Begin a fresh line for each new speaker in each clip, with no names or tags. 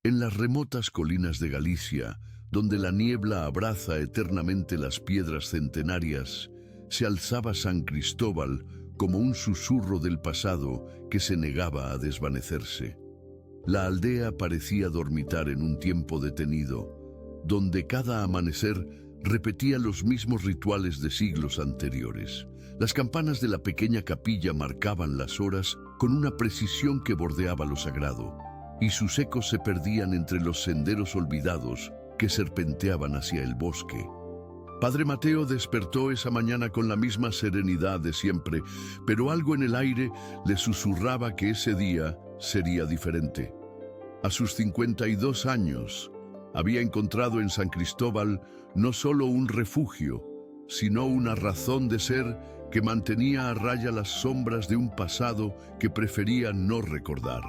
En las remotas colinas de Galicia, donde la niebla abraza eternamente las piedras centenarias, se alzaba San Cristóbal como un susurro del pasado que se negaba a desvanecerse. La aldea parecía dormitar en un tiempo detenido, donde cada amanecer repetía los mismos rituales de siglos anteriores. Las campanas de la pequeña capilla marcaban las horas con una precisión que bordeaba lo sagrado, y sus ecos se perdían entre los senderos olvidados que serpenteaban hacia el bosque. Padre Mateo despertó esa mañana con la misma serenidad de siempre, pero algo en el aire le susurraba que ese día sería diferente. A sus 52 años, había encontrado en San Cristóbal no solo un refugio, sino una razón de ser que mantenía a raya las sombras de un pasado que prefería no recordar.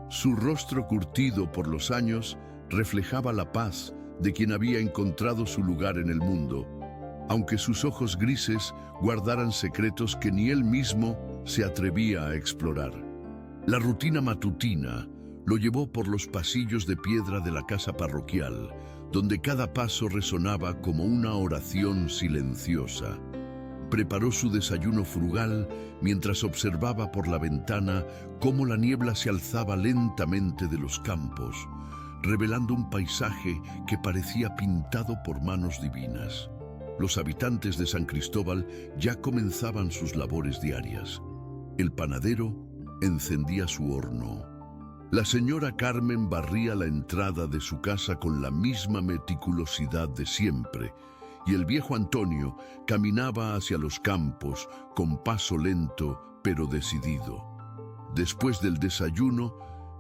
Su rostro curtido por los años reflejaba la paz de quien había encontrado su lugar en el mundo, aunque sus ojos grises guardaran secretos que ni él mismo se atrevía a explorar. La rutina matutina lo llevó por los pasillos de piedra de la casa parroquial, donde cada paso resonaba como una oración silenciosa. Preparó su desayuno frugal mientras observaba por la ventana cómo la niebla se alzaba lentamente de los campos, revelando un paisaje que parecía pintado por manos divinas. Los habitantes de San Cristóbal ya comenzaban sus labores diarias. El panadero encendía su horno. La señora Carmen barría la entrada de su casa con la misma meticulosidad de siempre, y el viejo Antonio caminaba hacia los campos con paso lento pero decidido. Después del desayuno,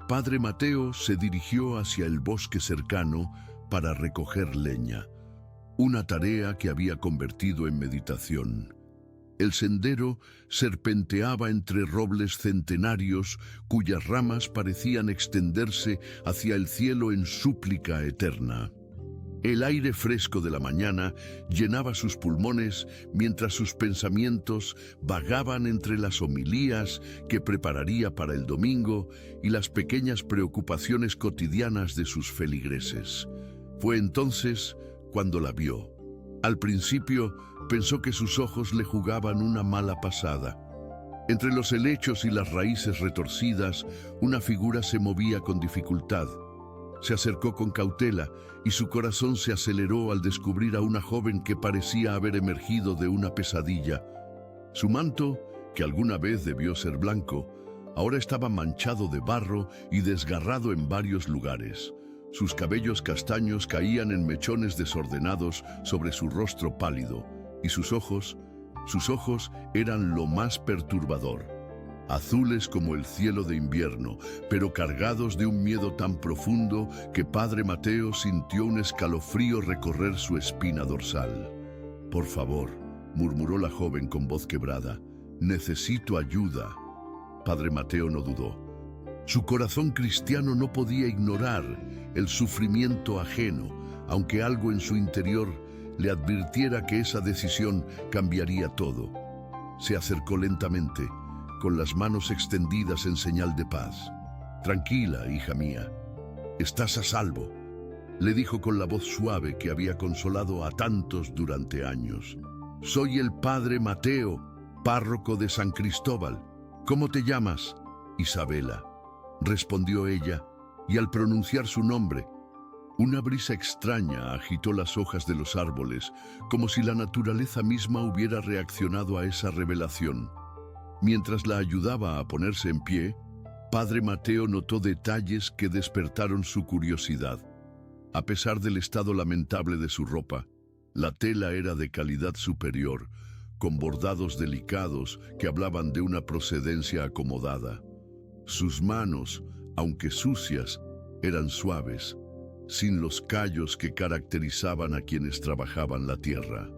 Padre Mateo se dirigió hacia el bosque cercano para recoger leña, una tarea que había convertido en meditación. El sendero serpenteaba entre robles centenarios cuyas ramas parecían extenderse hacia el cielo en súplica eterna. El aire fresco de la mañana llenaba sus pulmones mientras sus pensamientos vagaban entre las homilías que prepararía para el domingo y las pequeñas preocupaciones cotidianas de sus feligreses. Fue entonces cuando la vio. Al principio pensó que sus ojos le jugaban una mala pasada. Entre los helechos y las raíces retorcidas, una figura se movía con dificultad. Se acercó con cautela y su corazón se aceleró al descubrir a una joven que parecía haber emergido de una pesadilla. Su manto, que alguna vez debió ser blanco, ahora estaba manchado de barro y desgarrado en varios lugares. Sus cabellos castaños caían en mechones desordenados sobre su rostro pálido, y sus ojos eran lo más perturbador. Azules como el cielo de invierno, pero cargados de un miedo tan profundo que Padre Mateo sintió un escalofrío recorrer su espina dorsal. «Por favor», murmuró la joven con voz quebrada, «necesito ayuda». Padre Mateo no dudó. Su corazón cristiano no podía ignorar el sufrimiento ajeno, aunque algo en su interior le advirtiera que esa decisión cambiaría todo. Se acercó lentamente, con las manos extendidas en señal de paz. «Tranquila, hija mía, estás a salvo», le dijo con la voz suave que había consolado a tantos durante años. «Soy el Padre Mateo, párroco de San Cristóbal. ¿Cómo te llamas?» «Isabela», respondió ella, y al pronunciar su nombre, una brisa extraña agitó las hojas de los árboles, como si la naturaleza misma hubiera reaccionado a esa revelación. Mientras la ayudaba a ponerse en pie, Padre Mateo notó detalles que despertaron su curiosidad. A pesar del estado lamentable de su ropa, la tela era de calidad superior, con bordados delicados que hablaban de una procedencia acomodada. Sus manos, aunque sucias, eran suaves, sin los callos que caracterizaban a quienes trabajaban la tierra.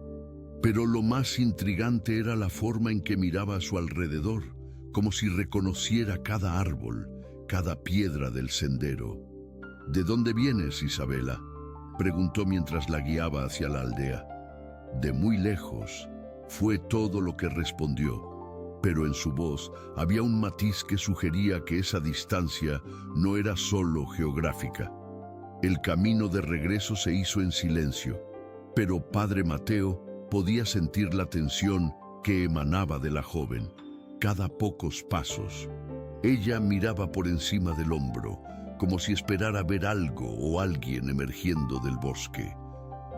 Pero lo más intrigante era la forma en que miraba a su alrededor, como si reconociera cada árbol, cada piedra del sendero. «¿De dónde vienes, Isabela?», preguntó mientras la guiaba hacia la aldea. «De muy lejos», fue todo lo que respondió, pero en su voz había un matiz que sugería que esa distancia no era solo geográfica. El camino de regreso se hizo en silencio, pero Padre Mateo podía sentir la tensión que emanaba de la joven. Cada pocos pasos, ella miraba por encima del hombro, como si esperara ver algo o alguien emergiendo del bosque.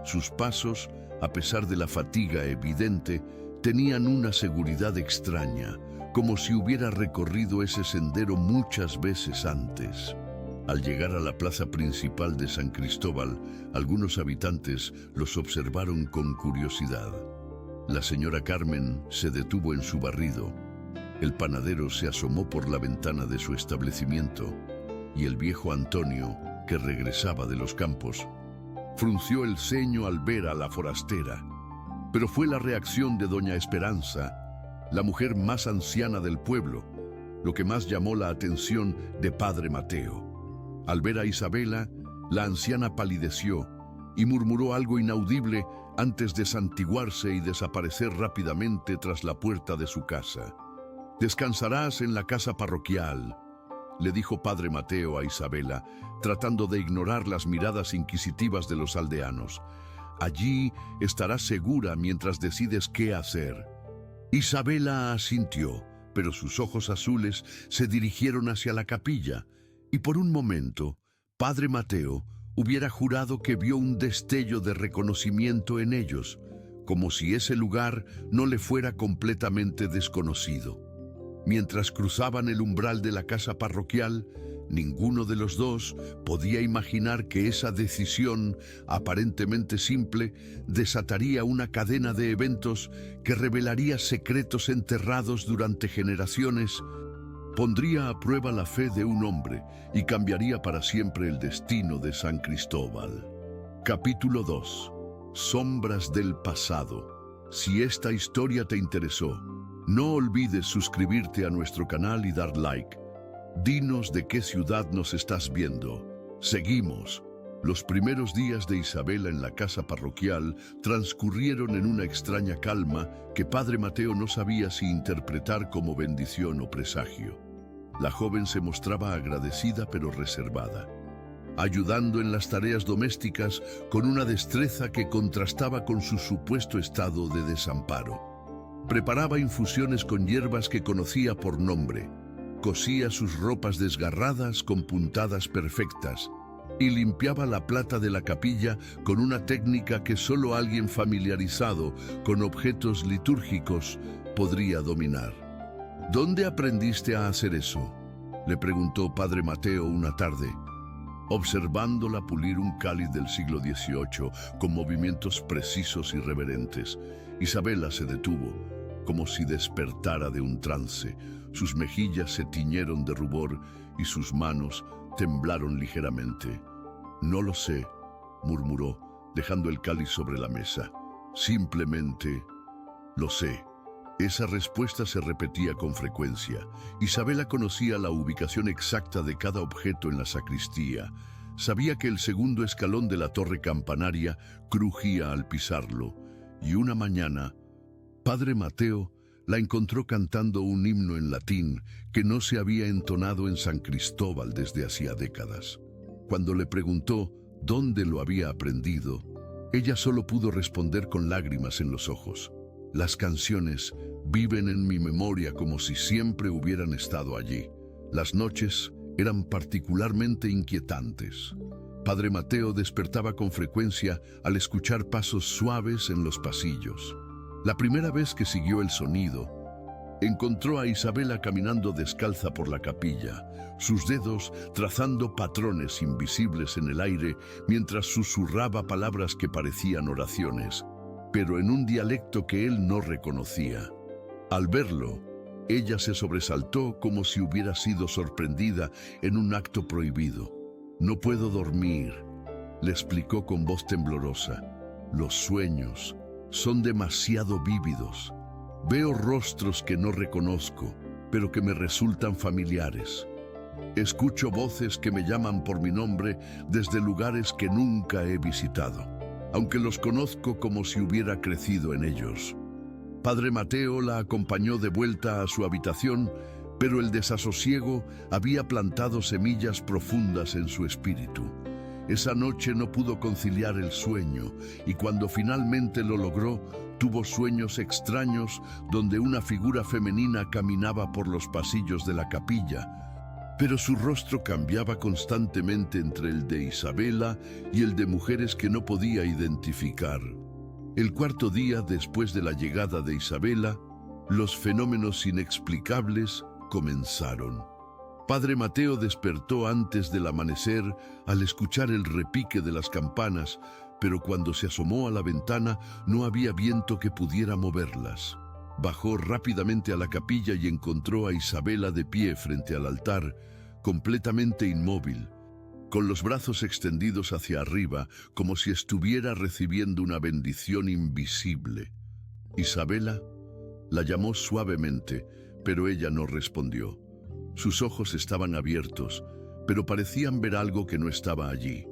Sus pasos, a pesar de la fatiga evidente, tenían una seguridad extraña, como si hubiera recorrido ese sendero muchas veces antes. Al llegar a la plaza principal de San Cristóbal, algunos habitantes los observaron con curiosidad. La señora Carmen se detuvo en su barrido. El panadero se asomó por la ventana de su establecimiento y el viejo Antonio, que regresaba de los campos, frunció el ceño al ver a la forastera. Pero fue la reacción de doña Esperanza, la mujer más anciana del pueblo, lo que más llamó la atención de Padre Mateo. Al ver a Isabela, la anciana palideció y murmuró algo inaudible antes de santiguarse y desaparecer rápidamente tras la puerta de su casa. «Descansarás en la casa parroquial», le dijo Padre Mateo a Isabela, tratando de ignorar las miradas inquisitivas de los aldeanos. «Allí estarás segura mientras decides qué hacer». Isabela asintió, pero sus ojos azules se dirigieron hacia la capilla, y por un momento, Padre Mateo hubiera jurado que vio un destello de reconocimiento en ellos, como si ese lugar no le fuera completamente desconocido. Mientras cruzaban el umbral de la casa parroquial, ninguno de los dos podía imaginar que esa decisión, aparentemente simple, desataría una cadena de eventos que revelaría secretos enterrados durante generaciones, pondría a prueba la fe de un hombre y cambiaría para siempre el destino de San Cristóbal. Capítulo 2. Sombras del pasado. Si esta historia te interesó, no olvides suscribirte a nuestro canal y dar like. Dinos de qué ciudad nos estás viendo. Seguimos. Los primeros días de Isabela en la casa parroquial transcurrieron en una extraña calma que Padre Mateo no sabía si interpretar como bendición o presagio. La joven se mostraba agradecida pero reservada, ayudando en las tareas domésticas con una destreza que contrastaba con su supuesto estado de desamparo. Preparaba infusiones con hierbas que conocía por nombre, cosía sus ropas desgarradas con puntadas perfectas y limpiaba la plata de la capilla con una técnica que solo alguien familiarizado con objetos litúrgicos podría dominar. «¿Dónde aprendiste a hacer eso?», le preguntó Padre Mateo una tarde, observándola pulir un cáliz del siglo XVIII con movimientos precisos y reverentes. Isabela se detuvo, como si despertara de un trance. Sus mejillas se tiñeron de rubor y sus manos temblaron ligeramente. «No lo sé», murmuró, dejando el cáliz sobre la mesa. «Simplemente lo sé». Esa respuesta se repetía con frecuencia. Isabela conocía la ubicación exacta de cada objeto en la sacristía. Sabía que el segundo escalón de la torre campanaria crujía al pisarlo. Y una mañana, Padre Mateo la encontró cantando un himno en latín que no se había entonado en San Cristóbal desde hacía décadas. Cuando le preguntó dónde lo había aprendido, ella solo pudo responder con lágrimas en los ojos. «Las canciones viven en mi memoria como si siempre hubieran estado allí». Las noches eran particularmente inquietantes. Padre Mateo despertaba con frecuencia al escuchar pasos suaves en los pasillos. La primera vez que siguió el sonido, encontró a Isabela caminando descalza por la capilla, sus dedos trazando patrones invisibles en el aire mientras susurraba palabras que parecían oraciones, pero en un dialecto que él no reconocía. Al verlo, ella se sobresaltó como si hubiera sido sorprendida en un acto prohibido. «No puedo dormir», le explicó con voz temblorosa. «Los sueños son demasiado vívidos. Veo rostros que no reconozco, pero que me resultan familiares. Escucho voces que me llaman por mi nombre desde lugares que nunca he visitado, aunque los conozco como si hubiera crecido en ellos». Padre Mateo la acompañó de vuelta a su habitación, pero el desasosiego había plantado semillas profundas en su espíritu. Esa noche no pudo conciliar el sueño y cuando finalmente lo logró, tuvo sueños extraños donde una figura femenina caminaba por los pasillos de la capilla, pero su rostro cambiaba constantemente entre el de Isabela y el de mujeres que no podía identificar. El cuarto día después de la llegada de Isabela, los fenómenos inexplicables comenzaron. Padre Mateo despertó antes del amanecer al escuchar el repique de las campanas, pero cuando se asomó a la ventana no había viento que pudiera moverlas. Bajó rápidamente a la capilla y encontró a Isabela de pie frente al altar, completamente inmóvil, con los brazos extendidos hacia arriba, como si estuviera recibiendo una bendición invisible. Isabela la llamó suavemente, pero ella no respondió. Sus ojos estaban abiertos, pero parecían ver algo que no estaba allí.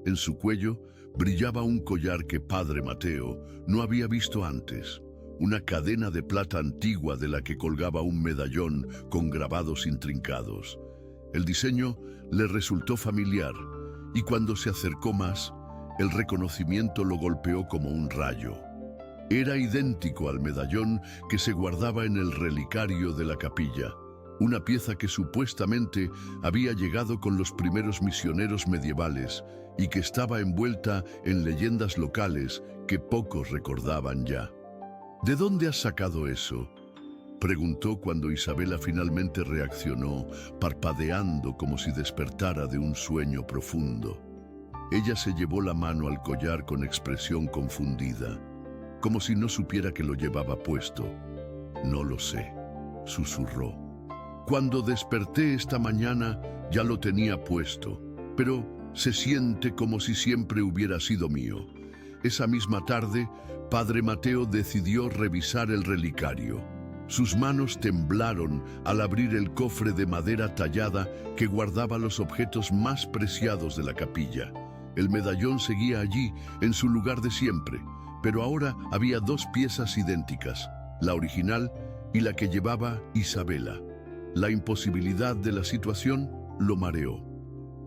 En su cuello brillaba un collar que Padre Mateo no había visto antes, una cadena de plata antigua de la que colgaba un medallón con grabados intrincados. El diseño le resultó familiar, y cuando se acercó más, el reconocimiento lo golpeó como un rayo. Era idéntico al medallón que se guardaba en el relicario de la capilla, una pieza que supuestamente había llegado con los primeros misioneros medievales y que estaba envuelta en leyendas locales que pocos recordaban ya. ¿De dónde has sacado eso?, preguntó cuando Isabela finalmente reaccionó, parpadeando como si despertara de un sueño profundo. Ella se llevó la mano al collar con expresión confundida, como si no supiera que lo llevaba puesto. «No lo sé», susurró. «Cuando desperté esta mañana ya lo tenía puesto, pero se siente como si siempre hubiera sido mío». Esa misma tarde, Padre Mateo decidió revisar el relicario. Sus manos temblaron al abrir el cofre de madera tallada que guardaba los objetos más preciados de la capilla. El medallón seguía allí, en su lugar de siempre, pero ahora había dos piezas idénticas, la original y la que llevaba Isabela. La imposibilidad de la situación lo mareó.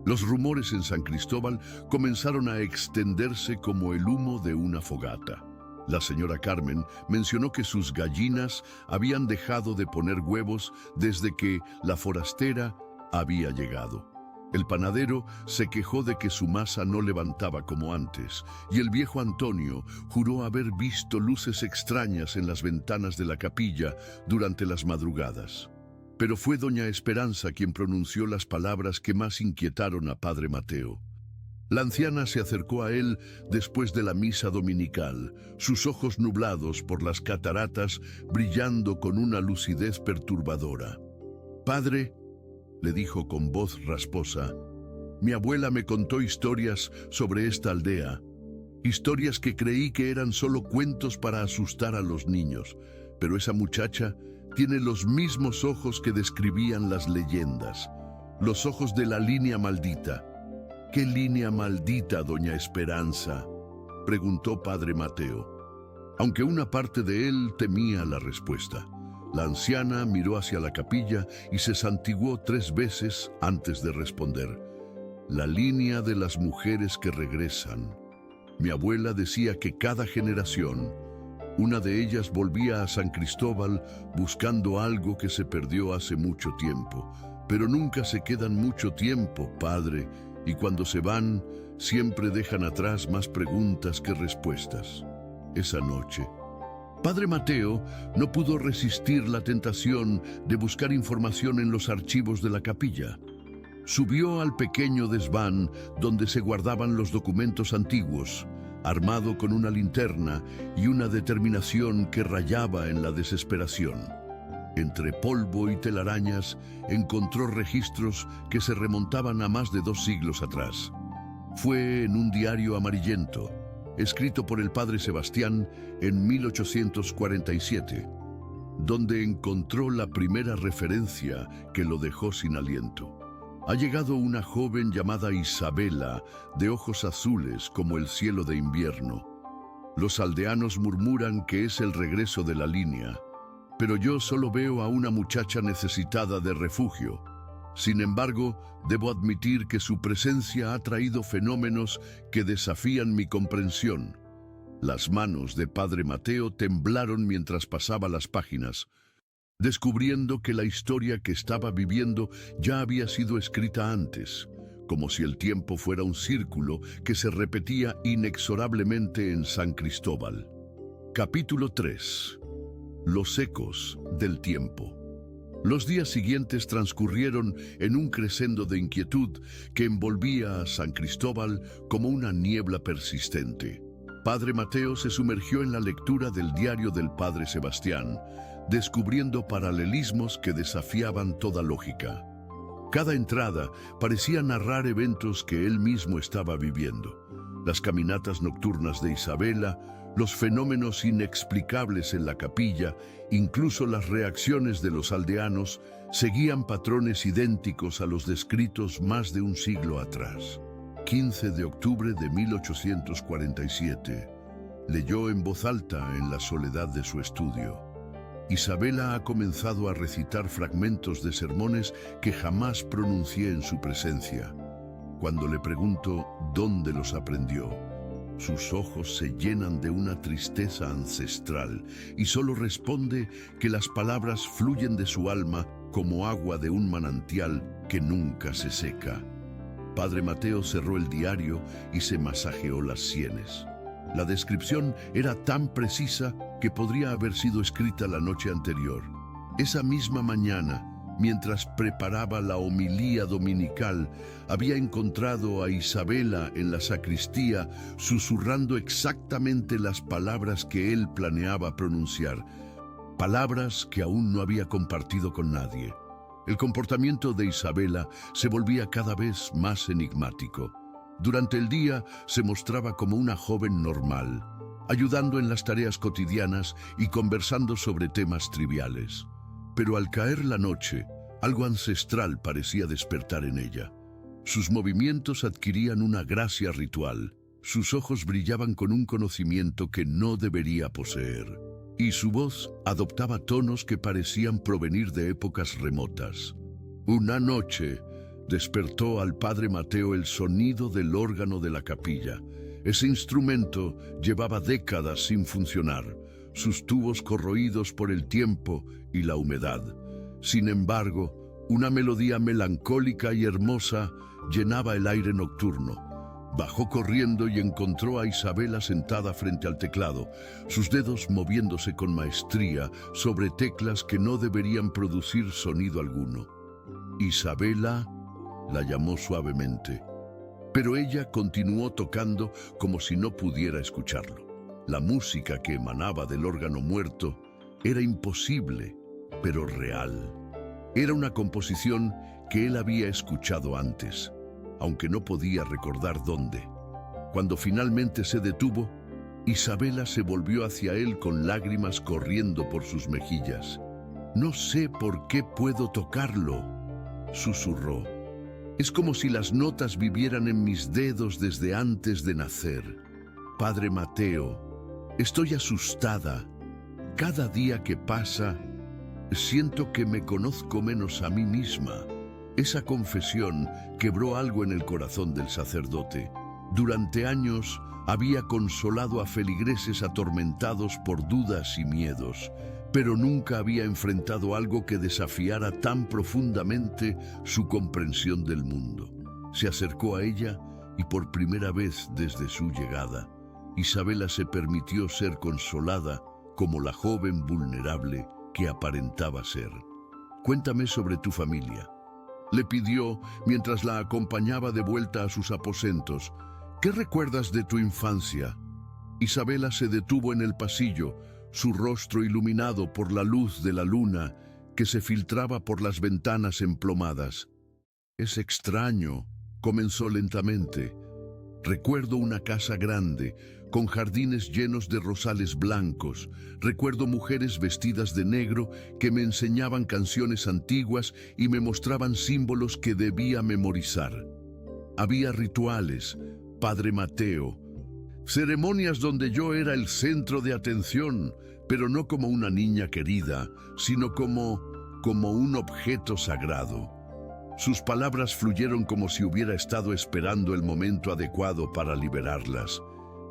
Los rumores en San Cristóbal comenzaron a extenderse como el humo de una fogata. La señora Carmen mencionó que sus gallinas habían dejado de poner huevos desde que la forastera había llegado. El panadero se quejó de que su masa no levantaba como antes, y el viejo Antonio juró haber visto luces extrañas en las ventanas de la capilla durante las madrugadas. Pero fue doña Esperanza quien pronunció las palabras que más inquietaron a Padre Mateo. La anciana se acercó a él después de la misa dominical, sus ojos nublados por las cataratas brillando con una lucidez perturbadora. «Padre», le dijo con voz rasposa, «mi abuela me contó historias sobre esta aldea, historias que creí que eran solo cuentos para asustar a los niños, pero esa muchacha tiene los mismos ojos que describían las leyendas, los ojos de la línea maldita». «¿Qué línea maldita, doña Esperanza?», preguntó Padre Mateo, aunque una parte de él temía la respuesta. La anciana miró hacia la capilla y se santiguó 3 veces antes de responder. «La línea de las mujeres que regresan. Mi abuela decía que cada generación, una de ellas volvía a San Cristóbal buscando algo que se perdió hace mucho tiempo. Pero nunca se quedan mucho tiempo, padre, y cuando se van, siempre dejan atrás más preguntas que respuestas». Esa noche, Padre Mateo no pudo resistir la tentación de buscar información en los archivos de la capilla. Subió al pequeño desván donde se guardaban los documentos antiguos, armado con una linterna y una determinación que rayaba en la desesperación. Entre polvo y telarañas encontró registros que se remontaban a más de 2 siglos atrás. Fue en un diario amarillento, escrito por el padre Sebastián en 1847, donde encontró la primera referencia que lo dejó sin aliento. Ha llegado una joven llamada Isabela, de ojos azules como el cielo de invierno. Los aldeanos murmuran que es el regreso de la línea, pero yo solo veo a una muchacha necesitada de refugio. Sin embargo, debo admitir que su presencia ha traído fenómenos que desafían mi comprensión. Las manos de Padre Mateo temblaron mientras pasaba las páginas, descubriendo que la historia que estaba viviendo ya había sido escrita antes, como si el tiempo fuera un círculo que se repetía inexorablemente en San Cristóbal. Capítulo 3. Los ecos del tiempo. Los días siguientes transcurrieron en un crescendo de inquietud que envolvía a San Cristóbal como una niebla persistente. Padre Mateo se sumergió en la lectura del diario del Padre Sebastián, descubriendo paralelismos que desafiaban toda lógica. Cada entrada parecía narrar eventos que él mismo estaba viviendo. Las caminatas nocturnas de Isabela, los fenómenos inexplicables en la capilla, incluso las reacciones de los aldeanos, seguían patrones idénticos a los descritos más de un siglo atrás. 15 de octubre de 1847. Leyó en voz alta en la soledad de su estudio. Isabela ha comenzado a recitar fragmentos de sermones que jamás pronuncié en su presencia. Cuando le pregunto dónde los aprendió, sus ojos se llenan de una tristeza ancestral y solo responde que las palabras fluyen de su alma como agua de un manantial que nunca se seca. Padre Mateo cerró el diario y se masajeó las sienes. La descripción era tan precisa que podría haber sido escrita la noche anterior. Esa misma mañana, mientras preparaba la homilía dominical, había encontrado a Isabela en la sacristía susurrando exactamente las palabras que él planeaba pronunciar, palabras que aún no había compartido con nadie. El comportamiento de Isabela se volvía cada vez más enigmático. Durante el día se mostraba como una joven normal, ayudando en las tareas cotidianas y conversando sobre temas triviales. Pero al caer la noche, algo ancestral parecía despertar en ella. Sus movimientos adquirían una gracia ritual, sus ojos brillaban con un conocimiento que no debería poseer, y su voz adoptaba tonos que parecían provenir de épocas remotas. Una noche despertó al Padre Mateo el sonido del órgano de la capilla. Ese instrumento llevaba décadas sin funcionar, sus tubos corroídos por el tiempo y la humedad. Sin embargo, una melodía melancólica y hermosa llenaba el aire nocturno. Bajó corriendo y encontró a Isabela sentada frente al teclado, sus dedos moviéndose con maestría sobre teclas que no deberían producir sonido alguno. Isabela, la llamó suavemente, pero ella continuó tocando como si no pudiera escucharlo. La música que emanaba del órgano muerto era imposible, pero real. Era una composición que él había escuchado antes, aunque no podía recordar dónde. Cuando finalmente se detuvo, Isabela se volvió hacia él con lágrimas corriendo por sus mejillas. «No sé por qué puedo tocarlo», susurró. «Es como si las notas vivieran en mis dedos desde antes de nacer. Padre Mateo, estoy asustada. Cada día que pasa, siento que me conozco menos a mí misma». Esa confesión quebró algo en el corazón del sacerdote. Durante años había consolado a feligreses atormentados por dudas y miedos, pero nunca había enfrentado algo que desafiara tan profundamente su comprensión del mundo. Se acercó a ella y por primera vez desde su llegada, Isabela se permitió ser consolada como la joven vulnerable que aparentaba ser. «Cuéntame sobre tu familia», le pidió mientras la acompañaba de vuelta a sus aposentos. «¿Qué recuerdas de tu infancia?» Isabela se detuvo en el pasillo, su rostro iluminado por la luz de la luna que se filtraba por las ventanas emplomadas. «Es extraño», comenzó lentamente. «Recuerdo una casa grande, con jardines llenos de rosales blancos. Recuerdo mujeres vestidas de negro que me enseñaban canciones antiguas y me mostraban símbolos que debía memorizar. Había rituales, Padre Mateo, ceremonias donde yo era el centro de atención, pero no como una niña querida, sino como un objeto sagrado. Sus palabras fluyeron como si hubiera estado esperando el momento adecuado para liberarlas.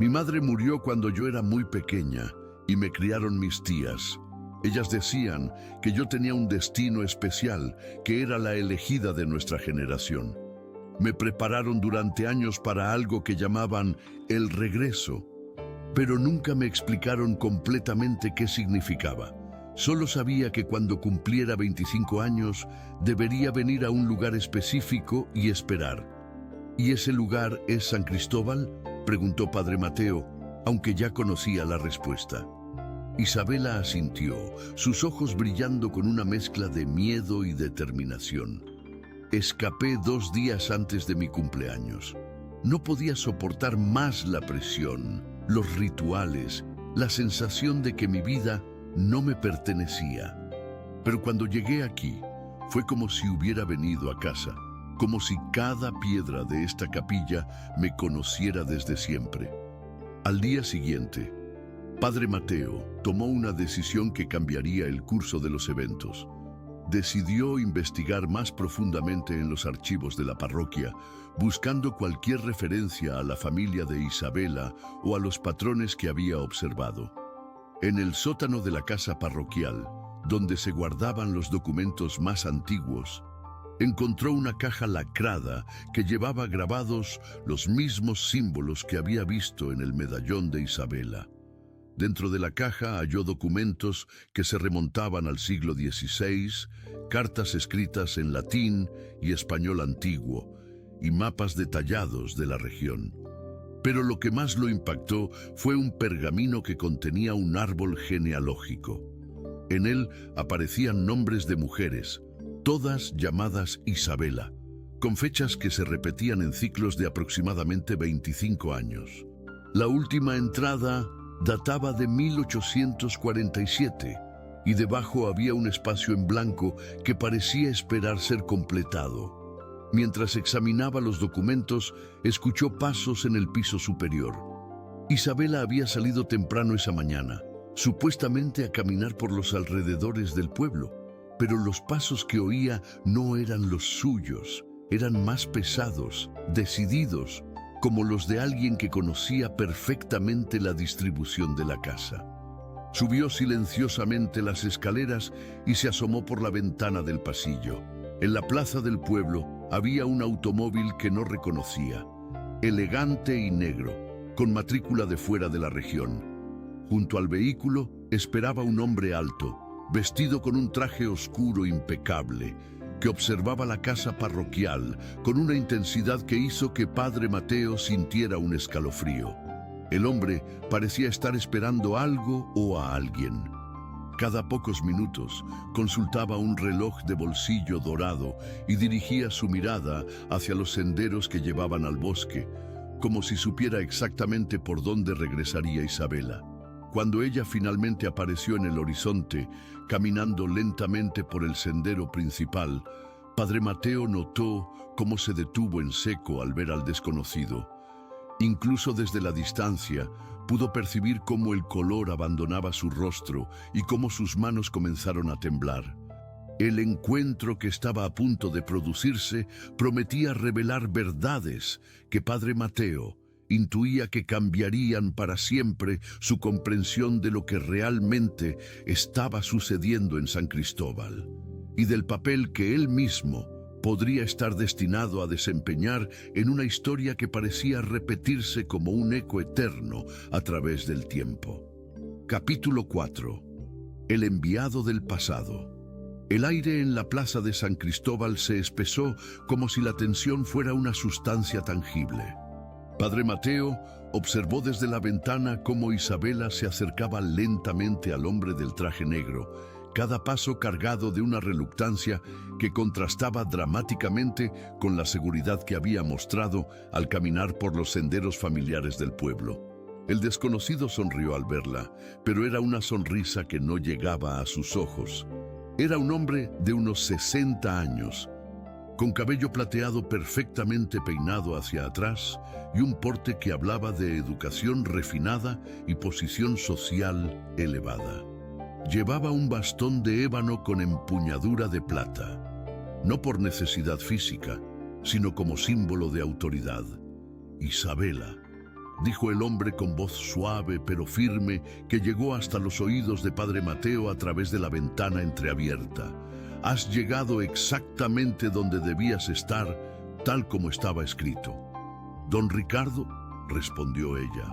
Mi madre murió cuando yo era muy pequeña y me criaron mis tías. Ellas decían que yo tenía un destino especial, que era la elegida de nuestra generación. Me prepararon durante años para algo que llamaban el regreso, pero nunca me explicaron completamente qué significaba. Solo sabía que cuando cumpliera 25 años debería venir a un lugar específico y esperar. ¿Y ese lugar es San Cristóbal?, preguntó Padre Mateo, aunque ya conocía la respuesta. Isabela asintió, sus ojos brillando con una mezcla de miedo y determinación. Escapé 2 días antes de mi cumpleaños. No podía soportar más la presión, los rituales, la sensación de que mi vida no me pertenecía. Pero cuando llegué aquí, fue como si hubiera venido a casa, como si cada piedra de esta capilla me conociera desde siempre. Al día siguiente, Padre Mateo tomó una decisión que cambiaría el curso de los eventos. Decidió investigar más profundamente en los archivos de la parroquia, buscando cualquier referencia a la familia de Isabela o a los patrones que había observado. En el sótano de la casa parroquial, donde se guardaban los documentos más antiguos, encontró una caja lacrada que llevaba grabados los mismos símbolos que había visto en el medallón de Isabela. Dentro de la caja halló documentos que se remontaban al siglo XVI, cartas escritas en latín y español antiguo, y mapas detallados de la región. Pero lo que más lo impactó fue un pergamino que contenía un árbol genealógico. En él aparecían nombres de mujeres, todas llamadas Isabela, con fechas que se repetían en ciclos de aproximadamente 25 años. La última entrada databa de 1847 y debajo había un espacio en blanco que parecía esperar ser completado. Mientras examinaba los documentos, escuchó pasos en el piso superior. Isabela había salido temprano esa mañana, supuestamente a caminar por los alrededores del pueblo, pero los pasos que oía no eran los suyos, eran más pesados, decididos, como los de alguien que conocía perfectamente la distribución de la casa. Subió silenciosamente las escaleras y se asomó por la ventana del pasillo. En la plaza del pueblo había un automóvil que no reconocía, elegante y negro, con matrícula de fuera de la región. Junto al vehículo esperaba un hombre alto, vestido con un traje oscuro impecable, que observaba la casa parroquial con una intensidad que hizo que Padre Mateo sintiera un escalofrío. El hombre parecía estar esperando algo o a alguien. Cada pocos minutos consultaba un reloj de bolsillo dorado y dirigía su mirada hacia los senderos que llevaban al bosque, como si supiera exactamente por dónde regresaría Isabela. Cuando ella finalmente apareció en el horizonte, caminando lentamente por el sendero principal, Padre Mateo notó cómo se detuvo en seco al ver al desconocido. Incluso desde la distancia, pudo percibir cómo el color abandonaba su rostro y cómo sus manos comenzaron a temblar. El encuentro que estaba a punto de producirse prometía revelar verdades que Padre Mateo intuía que cambiarían para siempre su comprensión de lo que realmente estaba sucediendo en San Cristóbal y del papel que él mismo podría estar destinado a desempeñar en una historia que parecía repetirse como un eco eterno a través del tiempo. Capítulo 4. El enviado del pasado. El aire en la plaza de San Cristóbal se espesó como si la tensión fuera una sustancia tangible. Padre Mateo observó desde la ventana cómo Isabela se acercaba lentamente al hombre del traje negro, cada paso cargado de una reluctancia que contrastaba dramáticamente con la seguridad que había mostrado al caminar por los senderos familiares del pueblo. El desconocido sonrió al verla, pero era una sonrisa que no llegaba a sus ojos. Era un hombre de unos 60 años, con cabello plateado perfectamente peinado hacia atrás y un porte que hablaba de educación refinada y posición social elevada. Llevaba un bastón de ébano con empuñadura de plata. no por necesidad física, sino como símbolo de autoridad. «Isabela», dijo el hombre con voz suave pero firme que llegó hasta los oídos de Padre Mateo a través de la ventana entreabierta. «Has llegado exactamente donde debías estar, tal como estaba escrito». «Don Ricardo», respondió ella,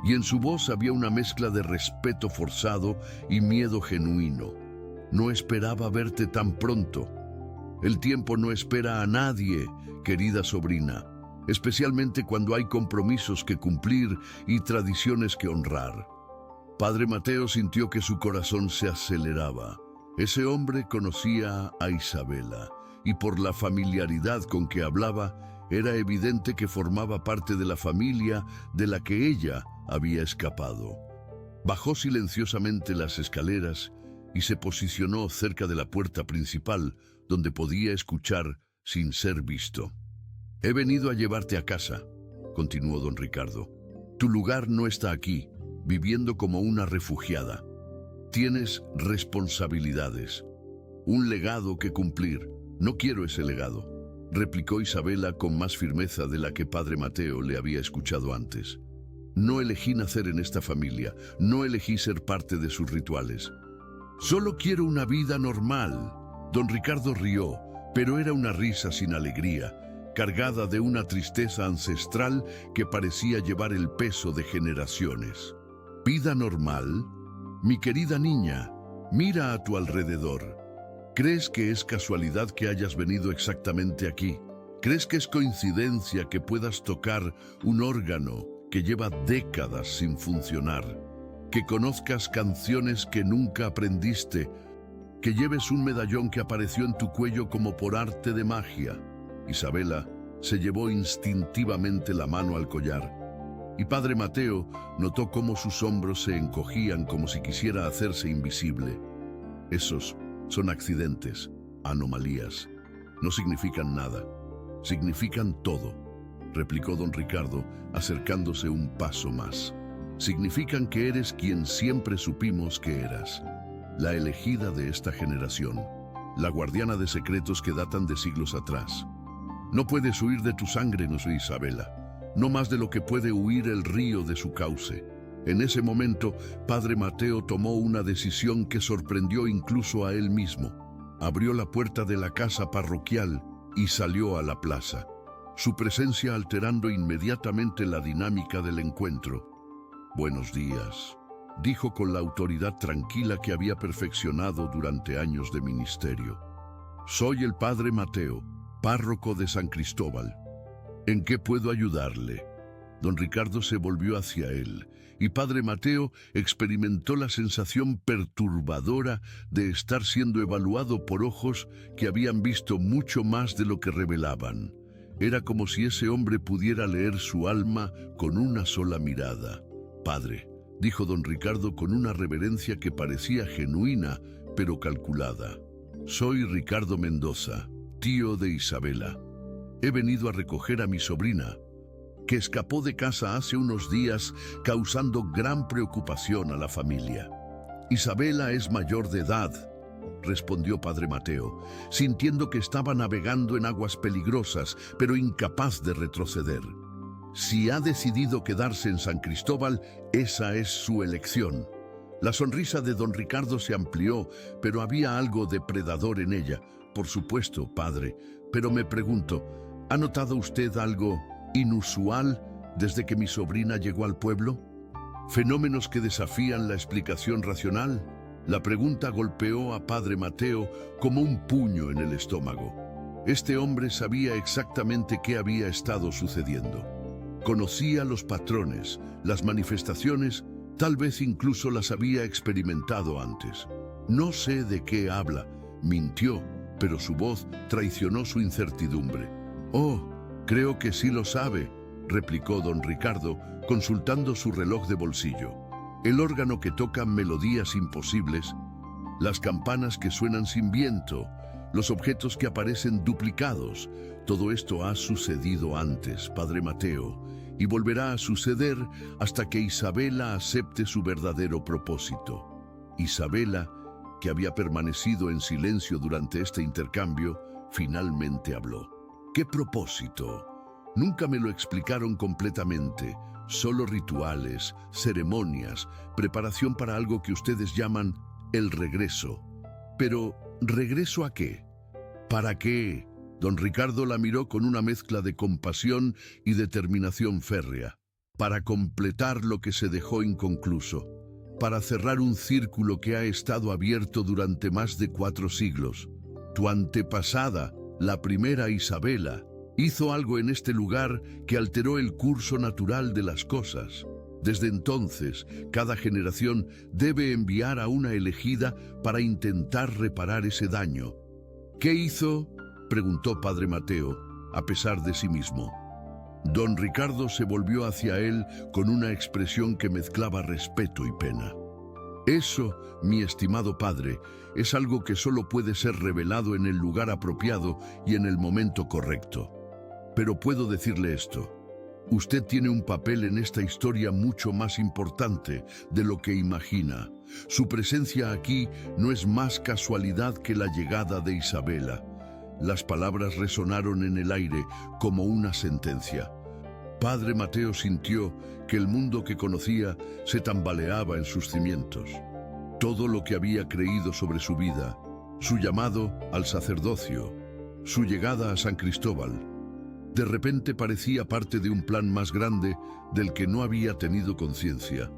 y en su voz había una mezcla de respeto forzado y miedo genuino. «No esperaba verte tan pronto. El tiempo no espera a nadie, querida sobrina, especialmente cuando hay compromisos que cumplir y tradiciones que honrar». Padre Mateo sintió que su corazón se aceleraba. Ese hombre conocía a Isabela, y por la familiaridad con que hablaba, era evidente que formaba parte de la familia de la que ella había escapado. Bajó silenciosamente las escaleras y se posicionó cerca de la puerta principal, donde podía escuchar sin ser visto. «He venido a llevarte a casa», continuó don Ricardo. «Tu lugar no está aquí, viviendo como una refugiada. Tienes responsabilidades, un legado que cumplir. No quiero ese legado», replicó Isabela con más firmeza de la que Padre Mateo le había escuchado antes. «No elegí nacer en esta familia, no elegí ser parte de sus rituales. Solo quiero una vida normal». Don Ricardo rió, pero era una risa sin alegría, cargada de una tristeza ancestral que parecía llevar el peso de generaciones. «¿Vida normal? Mi querida niña, mira a tu alrededor. ¿Crees que es casualidad que hayas venido exactamente aquí? ¿Crees que es coincidencia que puedas tocar un órgano que lleva décadas sin funcionar? ¿Que conozcas canciones que nunca aprendiste? ¿Que lleves un medallón que apareció en tu cuello como por arte de magia?» Isabela se llevó instintivamente la mano al collar, y Padre Mateo notó cómo sus hombros se encogían como si quisiera hacerse invisible. «Esos son accidentes, anomalías. No significan nada. Significan todo», replicó don Ricardo, acercándose un paso más. «Significan que eres quien siempre supimos que eras. La elegida de esta generación, la guardiana de secretos que datan de siglos atrás. No puedes huir de tu sangre, no soy Isabela, no más de lo que puede huir el río de su cauce». En ese momento, Padre Mateo tomó una decisión que sorprendió incluso a él mismo. Abrió la puerta de la casa parroquial y salió a la plaza, su presencia alterando inmediatamente la dinámica del encuentro. «Buenos días», dijo con la autoridad tranquila que había perfeccionado durante años de ministerio. «Soy el Padre Mateo, párroco de San Cristóbal. ¿En qué puedo ayudarle?» Don Ricardo se volvió hacia él, y Padre Mateo experimentó la sensación perturbadora de estar siendo evaluado por ojos que habían visto mucho más de lo que revelaban. Era como si ese hombre pudiera leer su alma con una sola mirada. «Padre», dijo don Ricardo con una reverencia que parecía genuina, pero calculada. «Soy Ricardo Mendoza, tío de Isabela. He venido a recoger a mi sobrina, que escapó de casa hace unos días, causando gran preocupación a la familia». «Isabela es mayor de edad», respondió Padre Mateo, sintiendo que estaba navegando en aguas peligrosas, pero incapaz de retroceder. «Si ha decidido quedarse en San Cristóbal, esa es su elección». La sonrisa de don Ricardo se amplió, pero había algo depredador en ella. «Por supuesto, padre, pero me pregunto, ¿ha notado usted algo inusual desde que mi sobrina llegó al pueblo? ¿Fenómenos que desafían la explicación racional?» La pregunta golpeó a Padre Mateo como un puño en el estómago. Este hombre sabía exactamente qué había estado sucediendo. Conocía los patrones, las manifestaciones, tal vez incluso las había experimentado antes. «No sé de qué habla», mintió, pero su voz traicionó su incertidumbre. «Oh, creo que sí lo sabe», replicó don Ricardo, consultando su reloj de bolsillo. «El órgano que toca melodías imposibles, las campanas que suenan sin viento, los objetos que aparecen duplicados. Todo esto ha sucedido antes, Padre Mateo, y volverá a suceder hasta que Isabela acepte su verdadero propósito». Isabela, que había permanecido en silencio durante este intercambio, finalmente habló. ¿Qué propósito? Nunca me lo explicaron completamente. Solo rituales, ceremonias, preparación para algo que ustedes llaman el regreso. Pero, ¿regreso a qué? ¿Para qué? Don Ricardo la miró con una mezcla de compasión y determinación férrea. Para completar lo que se dejó inconcluso. Para cerrar un círculo que ha estado abierto durante más de 4 siglos. Tu antepasada, la primera Isabela, hizo algo en este lugar que alteró el curso natural de las cosas. Desde entonces, cada generación debe enviar a una elegida para intentar reparar ese daño. ¿Qué hizo?, preguntó Padre Mateo, a pesar de sí mismo. Don Ricardo se volvió hacia él con una expresión que mezclaba respeto y pena. Eso, mi estimado padre, es algo que solo puede ser revelado en el lugar apropiado y en el momento correcto. Pero puedo decirle esto. Usted tiene un papel en esta historia mucho más importante de lo que imagina. Su presencia aquí no es más casualidad que la llegada de Isabela. Las palabras resonaron en el aire como una sentencia. Padre Mateo sintió que el mundo que conocía se tambaleaba en sus cimientos. Todo lo que había creído sobre su vida, su llamado al sacerdocio, su llegada a San Cristóbal, de repente parecía parte de un plan más grande del que no había tenido conciencia.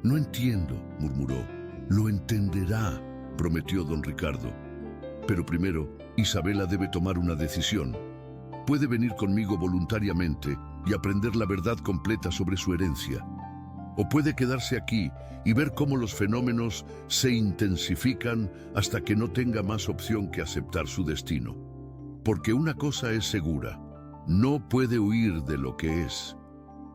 «No entiendo», murmuró. «Lo entenderá», prometió don Ricardo. «Pero primero, Isabela debe tomar una decisión. Puede venir conmigo voluntariamente y aprender la verdad completa sobre su herencia. O puede quedarse aquí y ver cómo los fenómenos se intensifican hasta que no tenga más opción que aceptar su destino. Porque una cosa es segura, no puede huir de lo que es».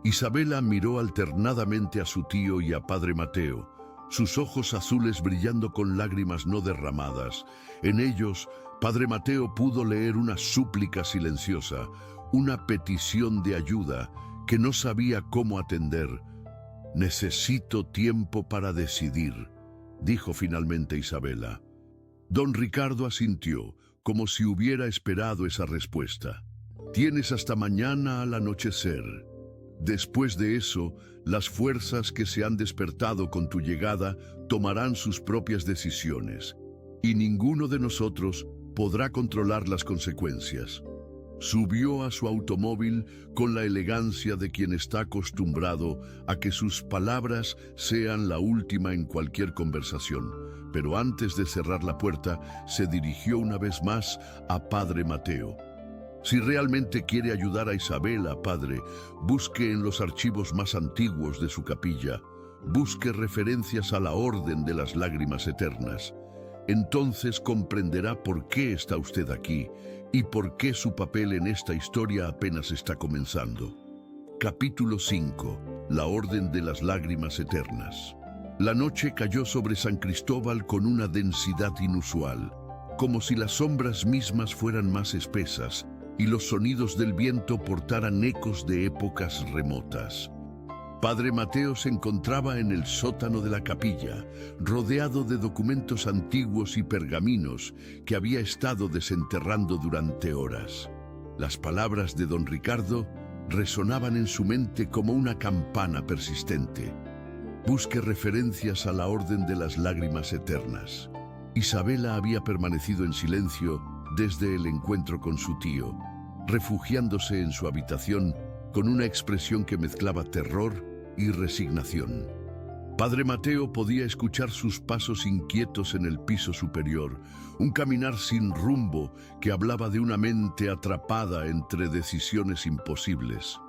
Isabela miró alternadamente a su tío y a Padre Mateo, sus ojos azules brillando con lágrimas no derramadas. En ellos, Padre Mateo pudo leer una súplica silenciosa, una petición de ayuda que no sabía cómo atender. «Necesito tiempo para decidir», dijo finalmente Isabela. Don Ricardo asintió, como si hubiera esperado esa respuesta. «Tienes hasta mañana al anochecer. Después de eso, las fuerzas que se han despertado con tu llegada tomarán sus propias decisiones, y ninguno de nosotros podrá controlar las consecuencias». Subió a su automóvil con la elegancia de quien está acostumbrado a que sus palabras sean la última en cualquier conversación, pero antes de cerrar la puerta, se dirigió una vez más a Padre Mateo. «Si realmente quiere ayudar a Isabela, padre, busque en los archivos más antiguos de su capilla, busque referencias a la Orden de las Lágrimas Eternas. Entonces comprenderá por qué está usted aquí y por qué su papel en esta historia apenas está comenzando». Capítulo 5. La Orden de las Lágrimas Eternas. La noche cayó sobre San Cristóbal con una densidad inusual, como si las sombras mismas fueran más espesas y los sonidos del viento portaran ecos de épocas remotas. Padre Mateo se encontraba en el sótano de la capilla, rodeado de documentos antiguos y pergaminos que había estado desenterrando durante horas. Las palabras de don Ricardo resonaban en su mente como una campana persistente. Busque referencias a la Orden de las Lágrimas Eternas. Isabela había permanecido en silencio desde el encuentro con su tío, refugiándose en su habitación con una expresión que mezclaba terror y resignación. Padre Mateo podía escuchar sus pasos inquietos en el piso superior, un caminar sin rumbo que hablaba de una mente atrapada entre decisiones imposibles.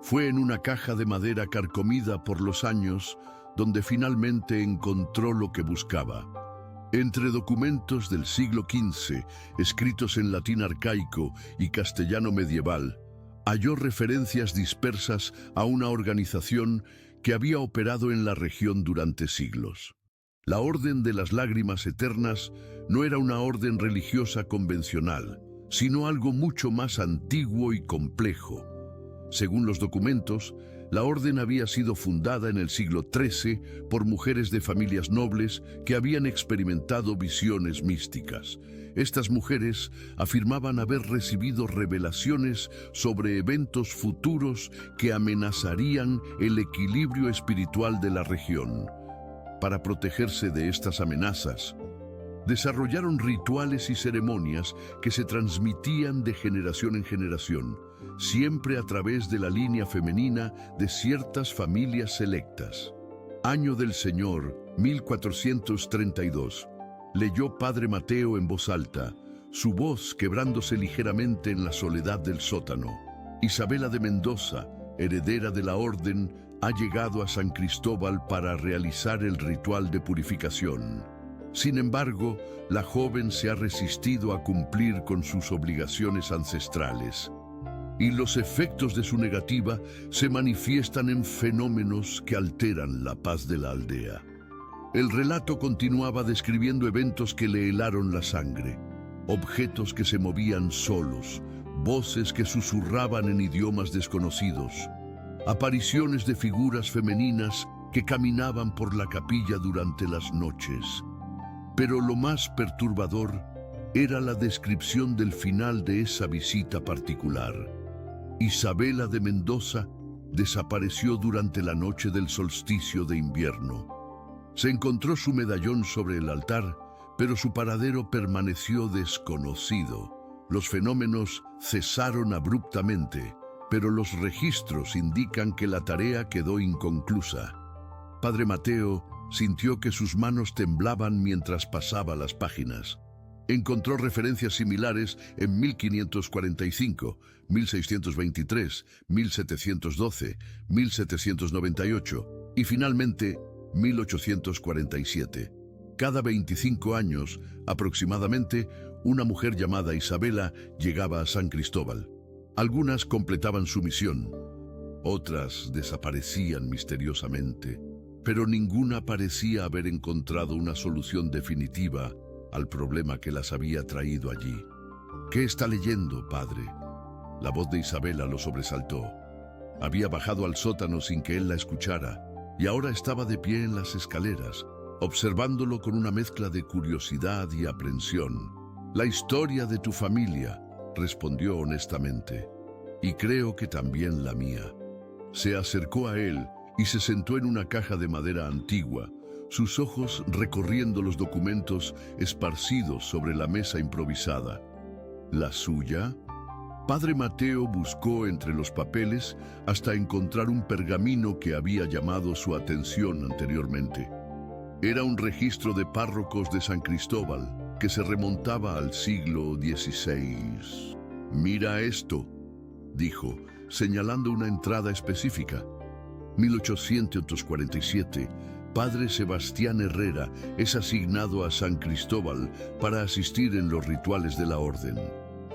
Fue en una caja de madera carcomida por los años donde finalmente encontró lo que buscaba. Entre documentos del siglo XV, escritos en latín arcaico y castellano medieval, halló referencias dispersas a una organización que había operado en la región durante siglos. La Orden de las Lágrimas Eternas no era una orden religiosa convencional, sino algo mucho más antiguo y complejo. Según los documentos, La orden había sido fundada en el siglo XIII por mujeres de familias nobles que habían experimentado visiones místicas. Estas mujeres afirmaban haber recibido revelaciones sobre eventos futuros que amenazarían el equilibrio espiritual de la región. Para protegerse de estas amenazas, desarrollaron rituales y ceremonias que se transmitían de generación en generación, siempre a través de la línea femenina de ciertas familias selectas. Año del Señor, 1432. Leyó Padre Mateo en voz alta, su voz quebrándose ligeramente en la soledad del sótano. Isabela de Mendoza, heredera de la orden, ha llegado a San Cristóbal para realizar el ritual de purificación. Sin embargo, la joven se ha resistido a cumplir con sus obligaciones ancestrales, y los efectos de su negativa se manifiestan en fenómenos que alteran la paz de la aldea. El relato continuaba describiendo eventos que le helaron la sangre, objetos que se movían solos, voces que susurraban en idiomas desconocidos, apariciones de figuras femeninas que caminaban por la capilla durante las noches. Pero lo más perturbador era la descripción del final de esa visita particular. Isabela de Mendoza desapareció durante la noche del solsticio de invierno. Se encontró su medallón sobre el altar, pero su paradero permaneció desconocido. Los fenómenos cesaron abruptamente, pero los registros indican que la tarea quedó inconclusa. Padre Mateo sintió que sus manos temblaban mientras pasaba las páginas. Encontró referencias similares en 1545, 1623, 1712, 1798 y finalmente 1847. Cada 25 años, aproximadamente, una mujer llamada Isabela llegaba a San Cristóbal. Algunas completaban su misión, otras desaparecían misteriosamente, pero ninguna parecía haber encontrado una solución definitiva al problema que las había traído allí. ¿Qué está leyendo, padre? La voz de Isabela lo sobresaltó. Había bajado al sótano sin que él la escuchara, y ahora estaba de pie en las escaleras, observándolo con una mezcla de curiosidad y aprensión. La historia de tu familia, respondió honestamente, y creo que también la mía. Se acercó a él y se sentó en una caja de madera antigua, sus ojos recorriendo los documentos esparcidos sobre la mesa improvisada. ¿La suya? Padre Mateo buscó entre los papeles hasta encontrar un pergamino que había llamado su atención anteriormente. Era un registro de párrocos de San Cristóbal que se remontaba al siglo XVI. «Mira esto», dijo, señalando una entrada específica. 1847, Padre Sebastián Herrera es asignado a San Cristóbal para asistir en los rituales de la orden.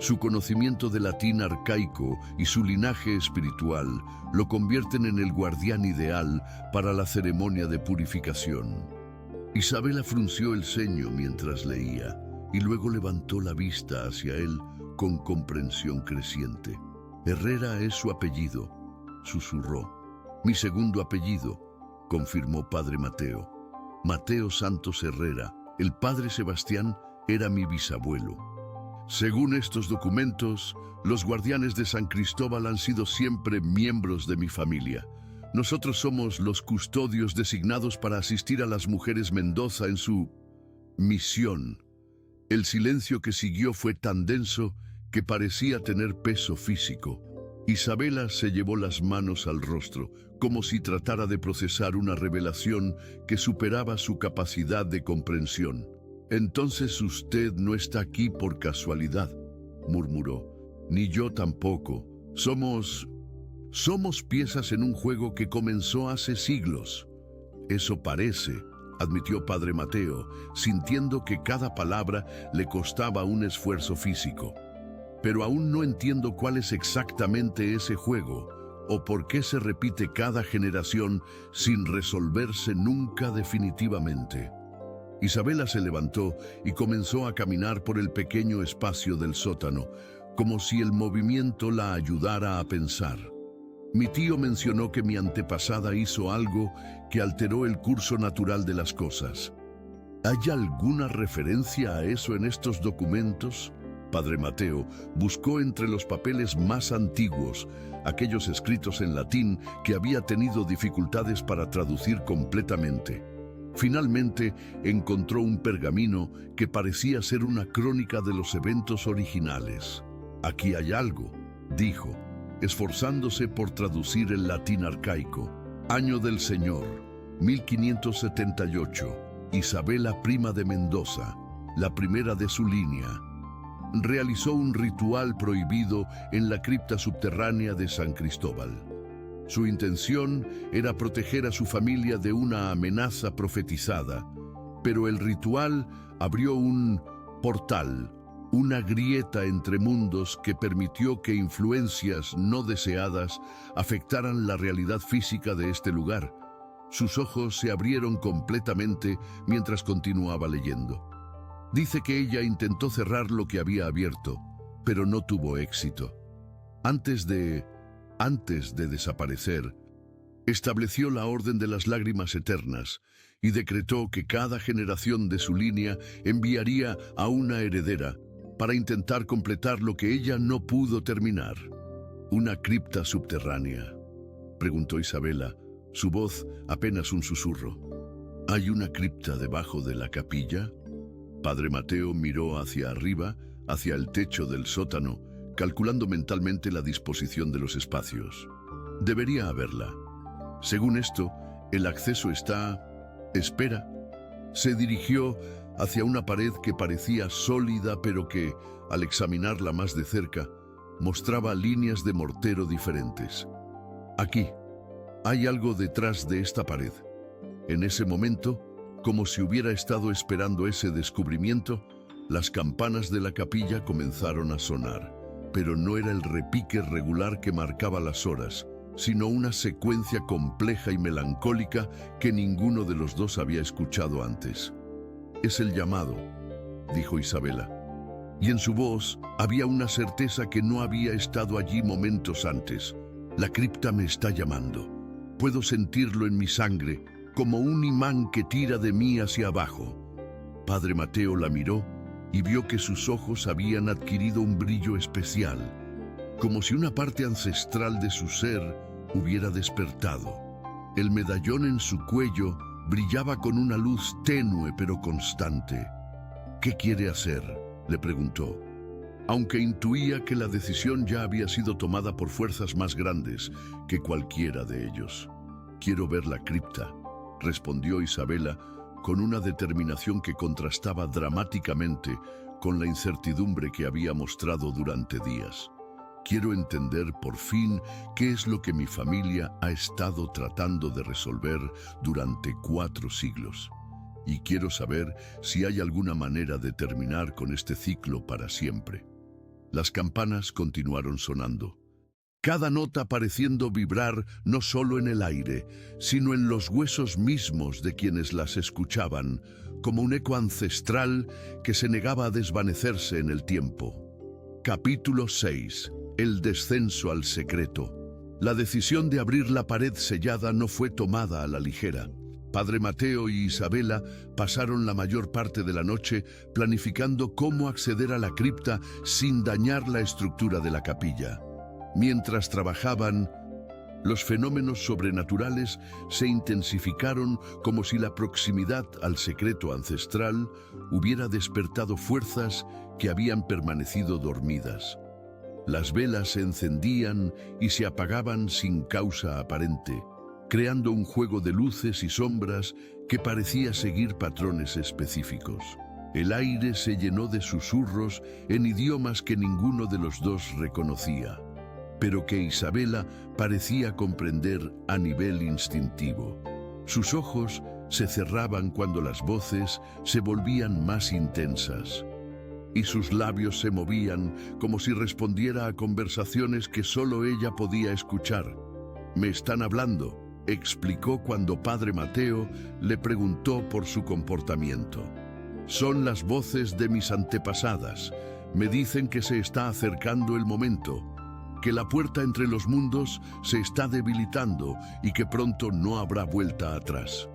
Su conocimiento de latín arcaico y su linaje espiritual lo convierten en el guardián ideal para la ceremonia de purificación. Isabela frunció el ceño mientras leía y luego levantó la vista hacia él con comprensión creciente. «Herrera es su apellido», susurró. «Mi segundo apellido», confirmó Padre Mateo. «Mateo Santos Herrera. El Padre Sebastián era mi bisabuelo». Según estos documentos, los guardianes de San Cristóbal han sido siempre miembros de mi familia. Nosotros somos los custodios designados para asistir a las mujeres Mendoza en su misión. El silencio que siguió fue tan denso que parecía tener peso físico. Isabela se llevó las manos al rostro, como si tratara de procesar una revelación que superaba su capacidad de comprensión. «Entonces usted no está aquí por casualidad», murmuró. «Ni yo tampoco. Somos piezas en un juego que comenzó hace siglos». «Eso parece», admitió Padre Mateo, sintiendo que cada palabra le costaba un esfuerzo físico. «Pero aún no entiendo cuál es exactamente ese juego, o por qué se repite cada generación sin resolverse nunca definitivamente». Isabela se levantó y comenzó a caminar por el pequeño espacio del sótano, como si el movimiento la ayudara a pensar. Mi tío mencionó que mi antepasada hizo algo que alteró el curso natural de las cosas. ¿Hay alguna referencia a eso en estos documentos? Padre Mateo buscó entre los papeles más antiguos, aquellos escritos en latín que había tenido dificultades para traducir completamente. Finalmente encontró un pergamino que parecía ser una crónica de los eventos originales. «Aquí hay algo», dijo, esforzándose por traducir el latín arcaico. Año del Señor, 1578. Isabela Prima de Mendoza, la primera de su línea, realizó un ritual prohibido en la cripta subterránea de San Cristóbal. Su intención era proteger a su familia de una amenaza profetizada, pero el ritual abrió un portal, una grieta entre mundos que permitió que influencias no deseadas afectaran la realidad física de este lugar. Sus ojos se abrieron completamente mientras continuaba leyendo. Dice que ella intentó cerrar lo que había abierto, pero no tuvo éxito. Antes de desaparecer, estableció la Orden de las Lágrimas Eternas y decretó que cada generación de su línea enviaría a una heredera para intentar completar lo que ella no pudo terminar. ¿Una cripta subterránea?, preguntó Isabela, su voz apenas un susurro. ¿Hay una cripta debajo de la capilla? Padre Mateo miró hacia arriba, hacia el techo del sótano, calculando mentalmente la disposición de los espacios. Debería haberla. Según esto, el acceso está... Espera. Se dirigió hacia una pared que parecía sólida, pero que, al examinarla más de cerca, mostraba líneas de mortero diferentes. Aquí. Hay algo detrás de esta pared. En ese momento, como si hubiera estado esperando ese descubrimiento, las campanas de la capilla comenzaron a sonar, pero no era el repique regular que marcaba las horas, sino una secuencia compleja y melancólica que ninguno de los dos había escuchado antes. «Es el llamado», dijo Isabela, y en su voz había una certeza que no había estado allí momentos antes. «La cripta me está llamando. Puedo sentirlo en mi sangre, como un imán que tira de mí hacia abajo». Padre Mateo la miró y vio que sus ojos habían adquirido un brillo especial, como si una parte ancestral de su ser hubiera despertado. El medallón en su cuello brillaba con una luz tenue pero constante. «¿Qué quiere hacer?», le preguntó, aunque intuía que la decisión ya había sido tomada por fuerzas más grandes que cualquiera de ellos. «Quiero ver la cripta», respondió Isabela con una determinación que contrastaba dramáticamente con la incertidumbre que había mostrado durante días. «Quiero entender por fin qué es lo que mi familia ha estado tratando de resolver durante 4 siglos. Y quiero saber si hay alguna manera de terminar con este ciclo para siempre». Las campanas continuaron sonando, cada nota pareciendo vibrar no solo en el aire, sino en los huesos mismos de quienes las escuchaban, como un eco ancestral que se negaba a desvanecerse en el tiempo. Capítulo 6. El descenso al secreto. La decisión de abrir la pared sellada no fue tomada a la ligera. Padre Mateo y Isabela pasaron la mayor parte de la noche planificando cómo acceder a la cripta sin dañar la estructura de la capilla. Mientras trabajaban, los fenómenos sobrenaturales se intensificaron como si la proximidad al secreto ancestral hubiera despertado fuerzas que habían permanecido dormidas. Las velas se encendían y se apagaban sin causa aparente, creando un juego de luces y sombras que parecía seguir patrones específicos. El aire se llenó de susurros en idiomas que ninguno de los dos reconocía, pero que Isabela parecía comprender a nivel instintivo. Sus ojos se cerraban cuando las voces se volvían más intensas, y sus labios se movían como si respondiera a conversaciones que solo ella podía escuchar. «Me están hablando», explicó cuando Padre Mateo le preguntó por su comportamiento. «Son las voces de mis antepasadas. Me dicen que se está acercando el momento». que la puerta entre los mundos se está debilitando y que pronto no habrá vuelta atrás.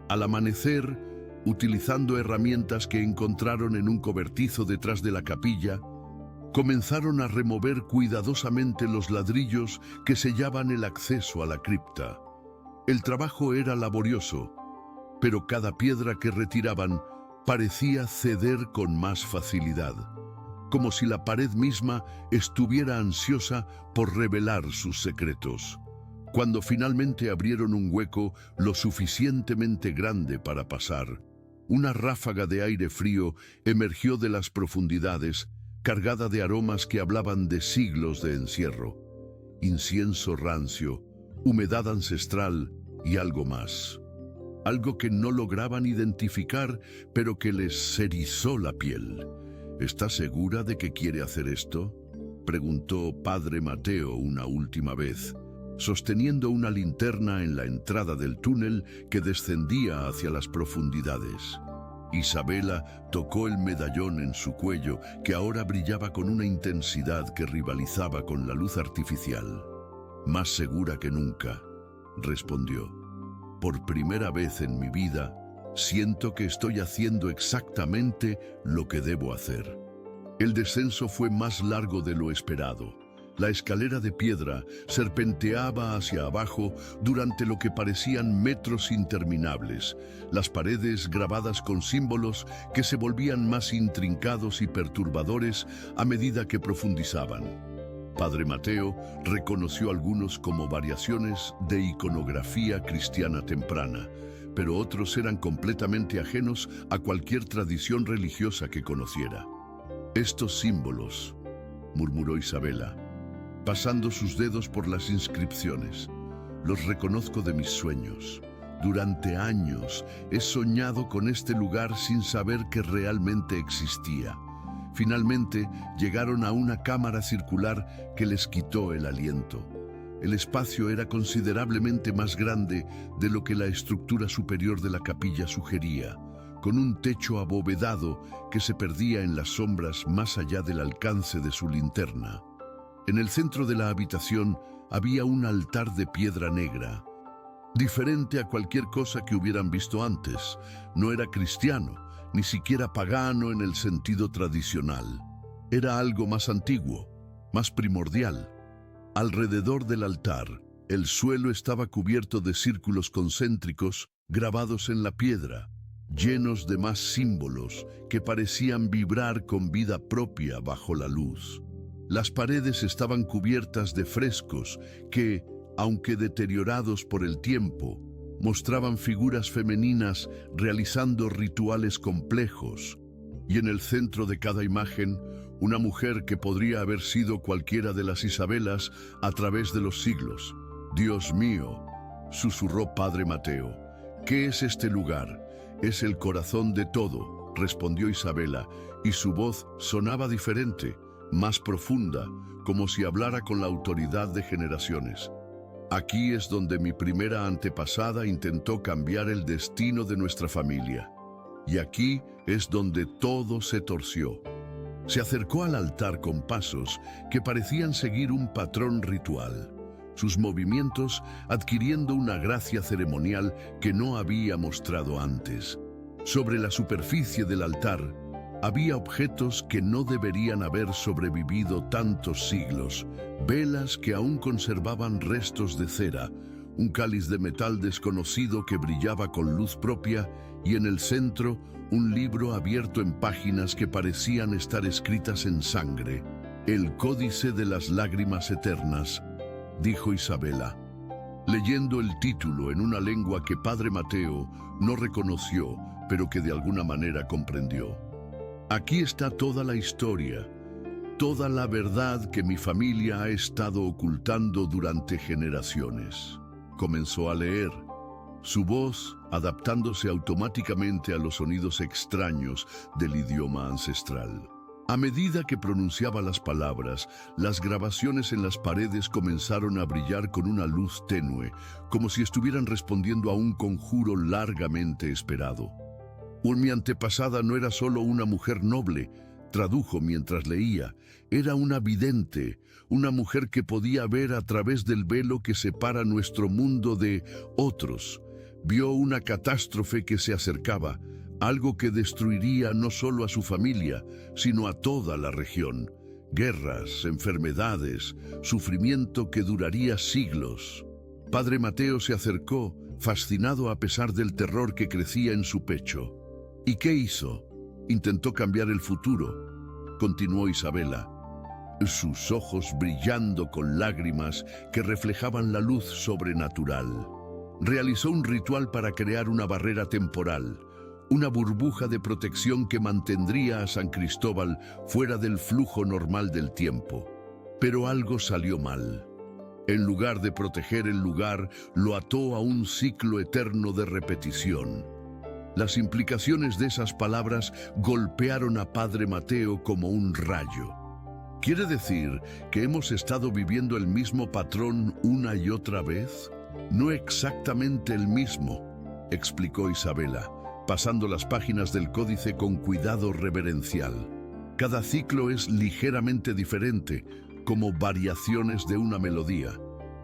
Al amanecer, utilizando herramientas que encontraron en un cobertizo detrás de la capilla, comenzaron a remover cuidadosamente los ladrillos que sellaban el acceso a la cripta. El trabajo era laborioso, pero cada piedra que retiraban parecía ceder con más facilidad, como si la pared misma estuviera ansiosa por revelar sus secretos. Cuando finalmente abrieron un hueco lo suficientemente grande para pasar, una ráfaga de aire frío emergió de las profundidades, cargada de aromas que hablaban de siglos de encierro. Incienso rancio, humedad ancestral y algo más. Algo que no lograban identificar, pero que les erizó la piel. ¿Está segura de que quiere hacer esto?, preguntó Padre Mateo una última vez, sosteniendo una linterna en la entrada del túnel que descendía hacia las profundidades. Isabela tocó el medallón en su cuello, que ahora brillaba con una intensidad que rivalizaba con la luz artificial. «Más segura que nunca», respondió. «Por primera vez en mi vida, siento que estoy haciendo exactamente lo que debo hacer». El descenso fue más largo de lo esperado. La escalera de piedra serpenteaba hacia abajo durante lo que parecían metros interminables, las paredes grabadas con símbolos que se volvían más intrincados y perturbadores a medida que profundizaban. Padre Mateo reconoció algunos como variaciones de iconografía cristiana temprana, pero otros eran completamente ajenos a cualquier tradición religiosa que conociera. «Estos símbolos», murmuró Isabela, pasando sus dedos por las inscripciones, «los reconozco de mis sueños. Durante años he soñado con este lugar sin saber que realmente existía. Finalmente llegaron a una cámara circular que les quitó el aliento. El espacio era considerablemente más grande de lo que la estructura superior de la capilla sugería, con un techo abovedado que se perdía en las sombras más allá del alcance de su linterna. En el centro de la habitación había un altar de piedra negra, diferente a cualquier cosa que hubieran visto antes. No era cristiano, ni siquiera pagano en el sentido tradicional. Era algo más antiguo, más primordial. Alrededor del altar, el suelo estaba cubierto de círculos concéntricos grabados en la piedra, llenos de más símbolos que parecían vibrar con vida propia bajo la luz. Las paredes estaban cubiertas de frescos que, aunque deteriorados por el tiempo, mostraban figuras femeninas realizando rituales complejos, y en el centro de cada imagen, una mujer que podría haber sido cualquiera de las Isabelas a través de los siglos. «Dios mío», susurró Padre Mateo, «¿qué es este lugar?» «Es el corazón de todo», respondió Isabela, y su voz sonaba diferente, más profunda, como si hablara con la autoridad de generaciones. «Aquí es donde mi primera antepasada intentó cambiar el destino de nuestra familia. Y aquí es donde todo se torció». Se acercó al altar con pasos que parecían seguir un patrón ritual, sus movimientos adquiriendo una gracia ceremonial que no había mostrado antes. Sobre la superficie del altar había objetos que no deberían haber sobrevivido tantos siglos, velas que aún conservaban restos de cera, un cáliz de metal desconocido que brillaba con luz propia y en el centro un libro abierto en páginas que parecían estar escritas en sangre. «El Códice de las Lágrimas Eternas», dijo Isabela, leyendo el título en una lengua que Padre Mateo no reconoció, pero que de alguna manera comprendió. «Aquí está toda la historia, toda la verdad que mi familia ha estado ocultando durante generaciones». Comenzó a leer, su voz adaptándose automáticamente a los sonidos extraños del idioma ancestral. A medida que pronunciaba las palabras, las grabaciones en las paredes comenzaron a brillar con una luz tenue, como si estuvieran respondiendo a un conjuro largamente esperado. Mi antepasada no era solo una mujer noble, tradujo mientras leía. Era una vidente, una mujer que podía ver a través del velo que separa nuestro mundo de otros. Vio una catástrofe que se acercaba, algo que destruiría no solo a su familia, sino a toda la región. Guerras, enfermedades, sufrimiento que duraría siglos. Padre Mateo se acercó, fascinado a pesar del terror que crecía en su pecho. ¿Y qué hizo? Intentó cambiar el futuro, continuó Isabela, sus ojos brillando con lágrimas que reflejaban la luz sobrenatural. Realizó un ritual para crear una barrera temporal, una burbuja de protección que mantendría a San Cristóbal fuera del flujo normal del tiempo. Pero algo salió mal. En lugar de proteger el lugar, lo ató a un ciclo eterno de repetición. Las implicaciones de esas palabras golpearon a Padre Mateo como un rayo. ¿Quiere decir que hemos estado viviendo el mismo patrón una y otra vez? No exactamente el mismo, explicó Isabela, pasando las páginas del códice con cuidado reverencial. Cada ciclo es ligeramente diferente, como variaciones de una melodía.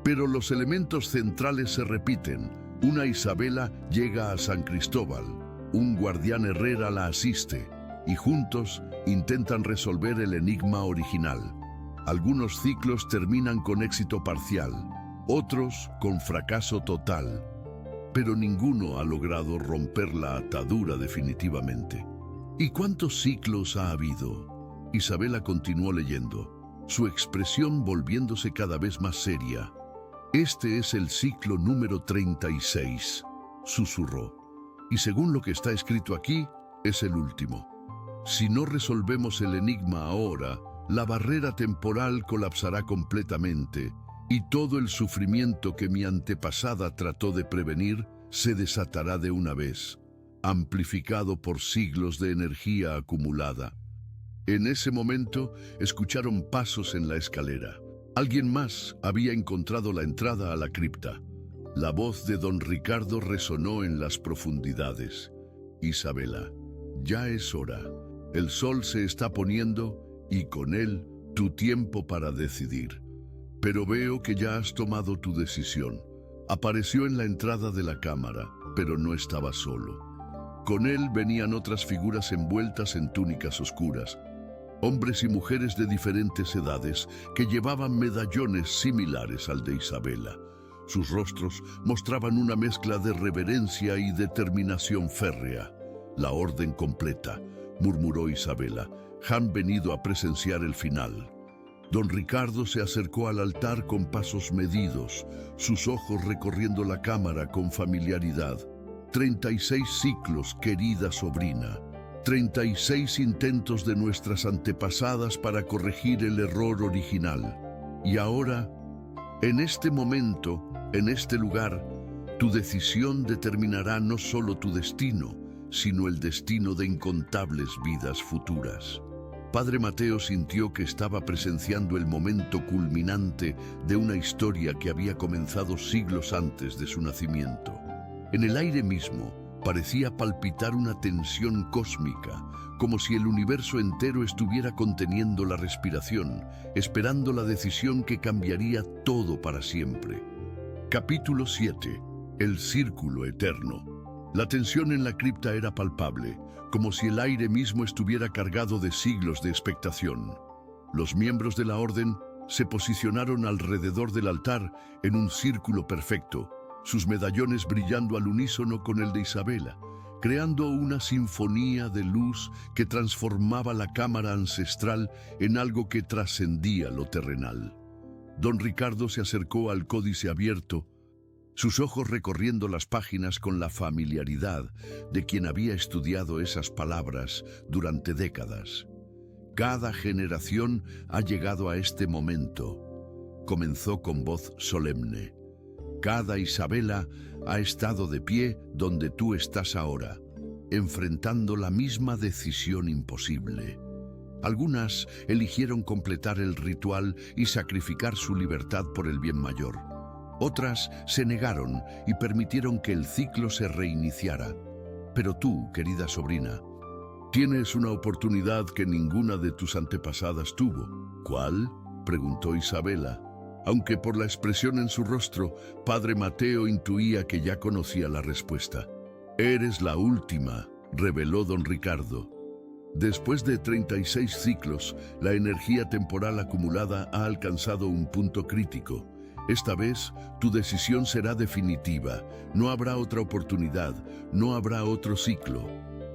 Pero los elementos centrales se repiten. Una Isabela llega a San Cristóbal, un guardián Herrera la asiste, y juntos intentan resolver el enigma original. Algunos ciclos terminan con éxito parcial, otros con fracaso total, pero ninguno ha logrado romper la atadura definitivamente. ¿Y cuántos ciclos ha habido? Isabela continuó leyendo, su expresión volviéndose cada vez más seria. Este es el ciclo número 36, susurró. Y según lo que está escrito aquí, es el último. Si no resolvemos el enigma ahora, la barrera temporal colapsará completamente y todo el sufrimiento que mi antepasada trató de prevenir se desatará de una vez, amplificado por siglos de energía acumulada. En ese momento, escucharon pasos en la escalera. Alguien más había encontrado la entrada a la cripta. La voz de don Ricardo resonó en las profundidades. Isabela, ya es hora. El sol se está poniendo y con él tu tiempo para decidir. Pero veo que ya has tomado tu decisión. Apareció en la entrada de la cámara, pero no estaba solo. Con él venían otras figuras envueltas en túnicas oscuras. Hombres y mujeres de diferentes edades que llevaban medallones similares al de Isabela. Sus rostros mostraban una mezcla de reverencia y determinación férrea. La orden completa, murmuró Isabela. Han venido a presenciar el final. Don Ricardo se acercó al altar con pasos medidos, sus ojos recorriendo la cámara con familiaridad. 36 ciclos, querida sobrina. 36 intentos de nuestras antepasadas para corregir el error original. Y ahora, en este momento, en este lugar, tu decisión determinará no solo tu destino, sino el destino de incontables vidas futuras. Padre Mateo sintió que estaba presenciando el momento culminante de una historia que había comenzado siglos antes de su nacimiento. En el aire mismo parecía palpitar una tensión cósmica, como si el universo entero estuviera conteniendo la respiración, esperando la decisión que cambiaría todo para siempre. Capítulo 7. El círculo eterno. La tensión en la cripta era palpable, como si el aire mismo estuviera cargado de siglos de expectación. Los miembros de la orden se posicionaron alrededor del altar en un círculo perfecto, sus medallones brillando al unísono con el de Isabela, creando una sinfonía de luz que transformaba la cámara ancestral en algo que trascendía lo terrenal. Don Ricardo se acercó al códice abierto, sus ojos recorriendo las páginas con la familiaridad de quien había estudiado esas palabras durante décadas. Cada generación ha llegado a este momento, comenzó con voz solemne. Cada Isabela ha estado de pie donde tú estás ahora, enfrentando la misma decisión imposible. Algunas eligieron completar el ritual y sacrificar su libertad por el bien mayor. Otras se negaron y permitieron que el ciclo se reiniciara. Pero tú, querida sobrina, Tienes una oportunidad que ninguna de tus antepasadas tuvo. ¿Cuál?, preguntó Isabela. Aunque por la expresión en su rostro, Padre Mateo intuía que ya conocía la respuesta. «Eres la última», reveló don Ricardo. Después de 36 ciclos, la energía temporal acumulada ha alcanzado un punto crítico. Esta vez, tu decisión será definitiva. No habrá otra oportunidad, no habrá otro ciclo.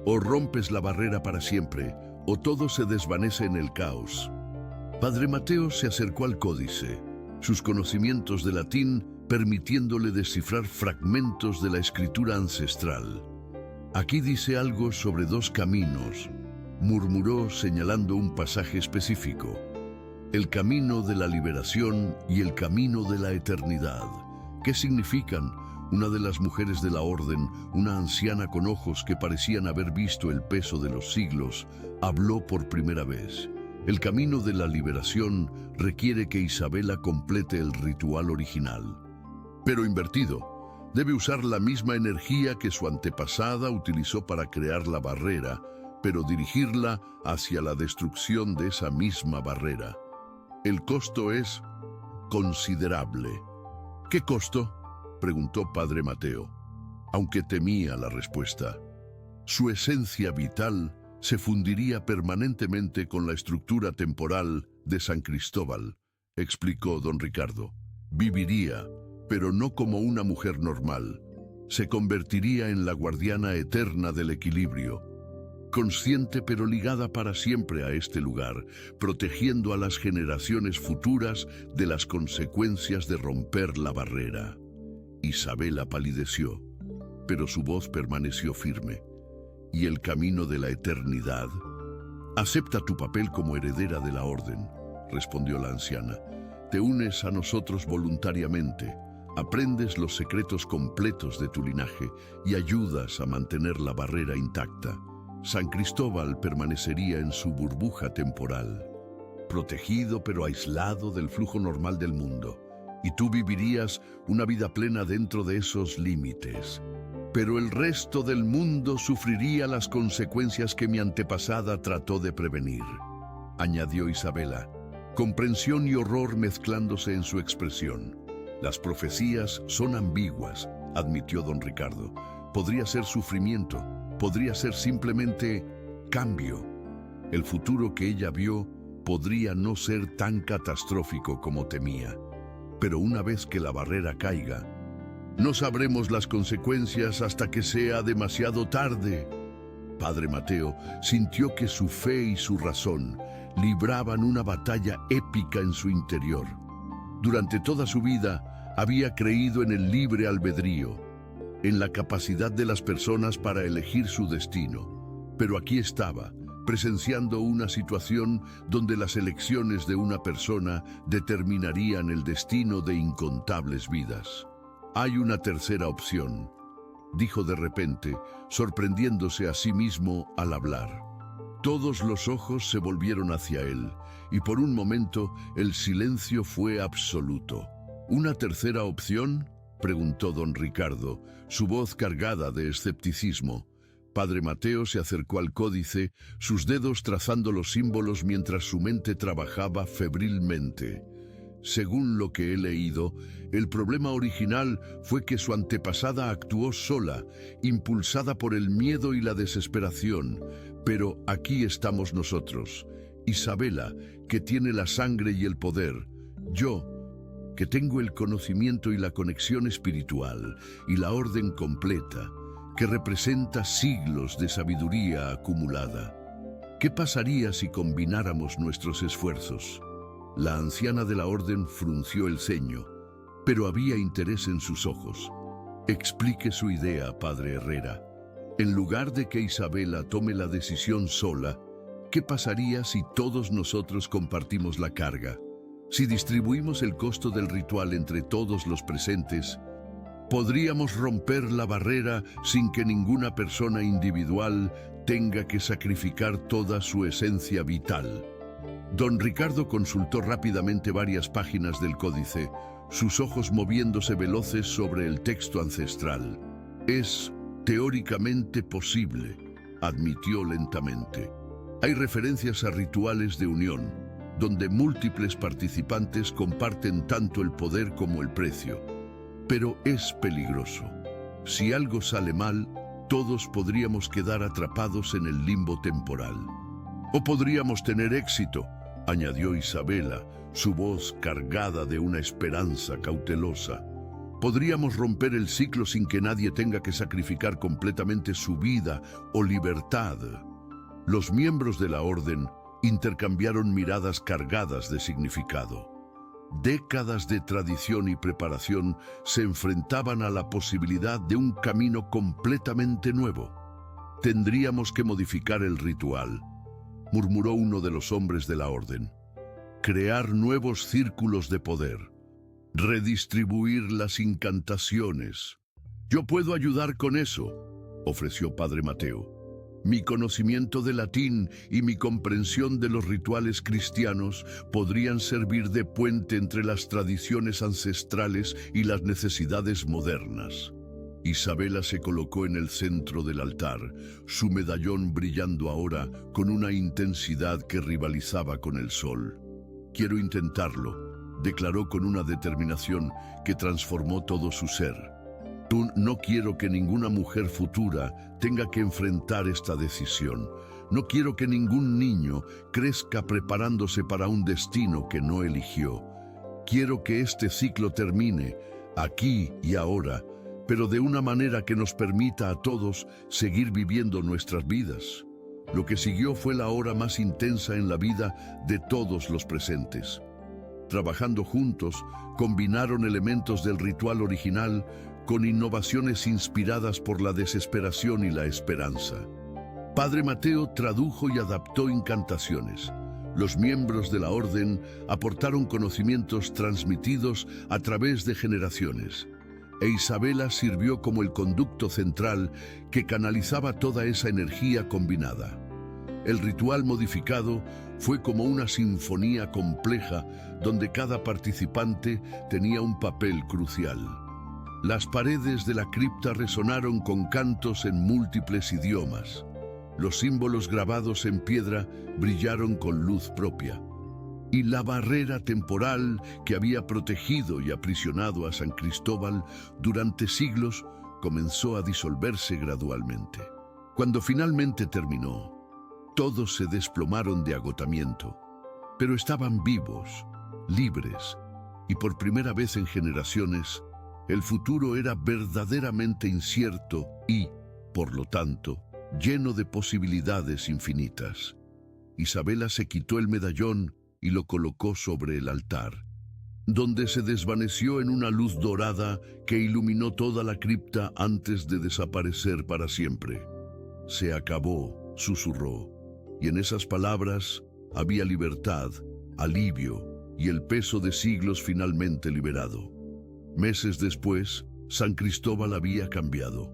O rompes la barrera para siempre, o todo se desvanece en el caos. Padre Mateo se acercó al códice, sus conocimientos de latín permitiéndole descifrar fragmentos de la escritura ancestral. «Aquí dice algo sobre dos caminos», murmuró señalando un pasaje específico. «El camino de la liberación y el camino de la eternidad». ¿Qué significan? Una de las mujeres de la orden, una anciana con ojos que parecían haber visto el peso de los siglos, habló por primera vez. El camino de la liberación requiere que Isabela complete el ritual original. Pero invertido, debe usar la misma energía que su antepasada utilizó para crear la barrera, pero dirigirla hacia la destrucción de esa misma barrera. El costo es considerable. ¿Qué costo?, preguntó Padre Mateo, aunque temía la respuesta. Su esencia vital se fundiría permanentemente con la estructura temporal de San Cristóbal, explicó don Ricardo. Viviría, pero no como una mujer normal. Se convertiría en la guardiana eterna del equilibrio, consciente pero ligada para siempre a este lugar, protegiendo a las generaciones futuras de las consecuencias de romper la barrera. Isabela palideció, pero su voz permaneció firme. ¿Y el camino de la eternidad? «Acepta tu papel como heredera de la orden», respondió la anciana. «Te unes a nosotros voluntariamente, aprendes los secretos completos de tu linaje y ayudas a mantener la barrera intacta. San Cristóbal permanecería en su burbuja temporal, protegido pero aislado del flujo normal del mundo, y tú vivirías una vida plena dentro de esos límites. Pero el resto del mundo sufriría las consecuencias que mi antepasada trató de prevenir», añadió Isabela, comprensión y horror mezclándose en su expresión. «Las profecías son ambiguas», admitió don Ricardo. «Podría ser sufrimiento, podría ser simplemente cambio. El futuro que ella vio podría no ser tan catastrófico como temía. Pero una vez que la barrera caiga, no sabremos las consecuencias hasta que sea demasiado tarde». Padre Mateo sintió que su fe y su razón libraban una batalla épica en su interior. Durante toda su vida había creído en el libre albedrío, en la capacidad de las personas para elegir su destino. Pero aquí estaba, presenciando una situación donde las elecciones de una persona determinarían el destino de incontables vidas. «Hay una tercera opción», dijo de repente, sorprendiéndose a sí mismo al hablar. Todos los ojos se volvieron hacia él, y por un momento el silencio fue absoluto. «¿Una tercera opción?», preguntó don Ricardo, su voz cargada de escepticismo. Padre Mateo se acercó al códice, sus dedos trazando los símbolos mientras su mente trabajaba febrilmente. «Según lo que he leído, el problema original fue que su antepasada actuó sola, impulsada por el miedo y la desesperación. Pero aquí estamos nosotros, Isabela, que tiene la sangre y el poder, yo, que tengo el conocimiento y la conexión espiritual, y la orden completa, que representa siglos de sabiduría acumulada. ¿Qué pasaría si combináramos nuestros esfuerzos?». La anciana de la orden frunció el ceño, pero había interés en sus ojos. «Explique su idea, padre Herrera. En lugar de que Isabela tome la decisión sola, ¿qué pasaría si todos nosotros compartimos la carga? Si distribuimos el costo del ritual entre todos los presentes, podríamos romper la barrera sin que ninguna persona individual tenga que sacrificar toda su esencia vital». Don Ricardo consultó rápidamente varias páginas del códice, sus ojos moviéndose veloces sobre el texto ancestral. «Es teóricamente posible», admitió lentamente. Hay referencias a rituales de unión, donde múltiples participantes comparten tanto el poder como el precio. Pero es peligroso. Si algo sale mal, todos podríamos quedar atrapados en el limbo temporal. O podríamos tener éxito, añadió Isabela, su voz cargada de una esperanza cautelosa. Podríamos romper el ciclo sin que nadie tenga que sacrificar completamente su vida o libertad. Los miembros de la orden intercambiaron miradas cargadas de significado. Décadas de tradición y preparación se enfrentaban a la posibilidad de un camino completamente nuevo. Tendríamos que modificar el ritual, murmuró uno de los hombres de la orden. Crear nuevos círculos de poder. Redistribuir las incantaciones. Yo puedo ayudar con eso, ofreció Padre Mateo. Mi conocimiento de latín y mi comprensión de los rituales cristianos podrían servir de puente entre las tradiciones ancestrales y las necesidades modernas. Isabela se colocó en el centro del altar, su medallón brillando ahora con una intensidad que rivalizaba con el sol. Quiero intentarlo, declaró con una determinación que transformó todo su ser. No quiero que ninguna mujer futura tenga que enfrentar esta decisión. No quiero que ningún niño crezca preparándose para un destino que no eligió. Quiero que este ciclo termine, aquí y ahora, pero de una manera que nos permita a todos seguir viviendo nuestras vidas. Lo que siguió fue la hora más intensa en la vida de todos los presentes. Trabajando juntos, combinaron elementos del ritual original con innovaciones inspiradas por la desesperación y la esperanza. Padre Mateo tradujo y adaptó incantaciones. Los miembros de la orden aportaron conocimientos transmitidos a través de generaciones. E Isabela sirvió como el conducto central que canalizaba toda esa energía combinada. El ritual modificado fue como una sinfonía compleja donde cada participante tenía un papel crucial. Las paredes de la cripta resonaron con cantos en múltiples idiomas. Los símbolos grabados en piedra brillaron con luz propia. Y la barrera temporal que había protegido y aprisionado a San Cristóbal durante siglos comenzó a disolverse gradualmente. Cuando finalmente terminó, todos se desplomaron de agotamiento, pero estaban vivos, libres, y por primera vez en generaciones, el futuro era verdaderamente incierto y, por lo tanto, lleno de posibilidades infinitas. Isabela se quitó el medallón y lo colocó sobre el altar, donde se desvaneció en una luz dorada que iluminó toda la cripta antes de desaparecer para siempre. Se acabó, susurró, y en esas palabras había libertad, alivio y el peso de siglos finalmente liberado. Meses después, San Cristóbal había cambiado.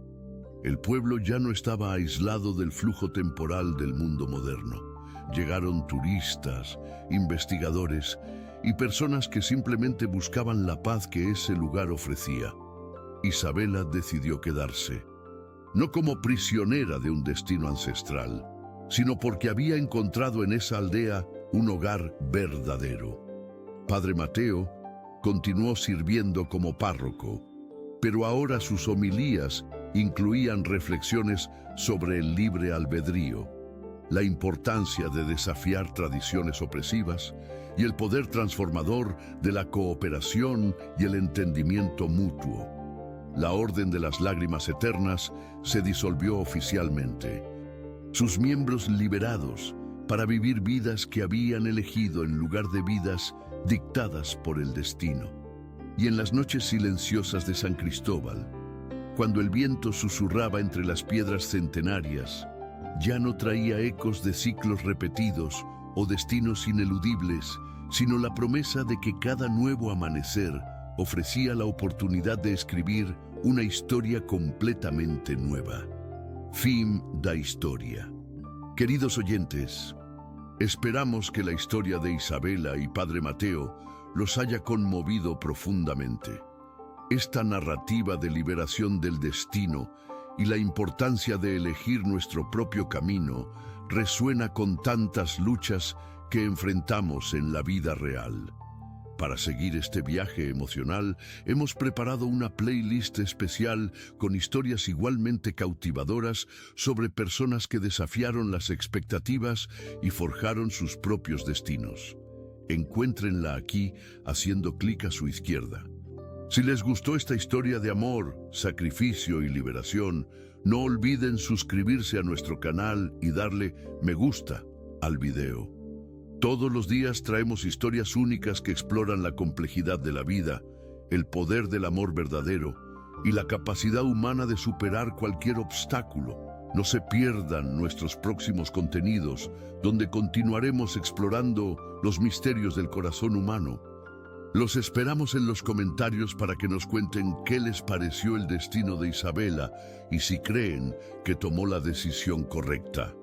El pueblo ya no estaba aislado del flujo temporal del mundo moderno. Llegaron turistas, investigadores y personas que simplemente buscaban la paz que ese lugar ofrecía. Isabela decidió quedarse, no como prisionera de un destino ancestral, sino porque había encontrado en esa aldea un hogar verdadero. Padre Mateo continuó sirviendo como párroco, pero ahora sus homilías incluían reflexiones sobre el libre albedrío, la importancia de desafiar tradiciones opresivas y el poder transformador de la cooperación y el entendimiento mutuo. La Orden de las Lágrimas Eternas se disolvió oficialmente. Sus miembros liberados para vivir vidas que habían elegido en lugar de vidas dictadas por el destino. Y en las noches silenciosas de San Cristóbal, cuando el viento susurraba entre las piedras centenarias, ya no traía ecos de ciclos repetidos o destinos ineludibles, sino la promesa de que cada nuevo amanecer ofrecía la oportunidad de escribir una historia completamente nueva. Fin da historia. Queridos oyentes, esperamos que la historia de Isabela y Padre Mateo los haya conmovido profundamente. Esta narrativa de liberación del destino y la importancia de elegir nuestro propio camino resuena con tantas luchas que enfrentamos en la vida real. Para seguir este viaje emocional, hemos preparado una playlist especial con historias igualmente cautivadoras sobre personas que desafiaron las expectativas y forjaron sus propios destinos. Encuéntrenla aquí haciendo clic a su izquierda. Si les gustó esta historia de amor, sacrificio y liberación, no olviden suscribirse a nuestro canal y darle me gusta al video. Todos los días traemos historias únicas que exploran la complejidad de la vida, el poder del amor verdadero y la capacidad humana de superar cualquier obstáculo. No se pierdan nuestros próximos contenidos, donde continuaremos explorando los misterios del corazón humano. Los esperamos en los comentarios para que nos cuenten qué les pareció el destino de Isabela y si creen que tomó la decisión correcta.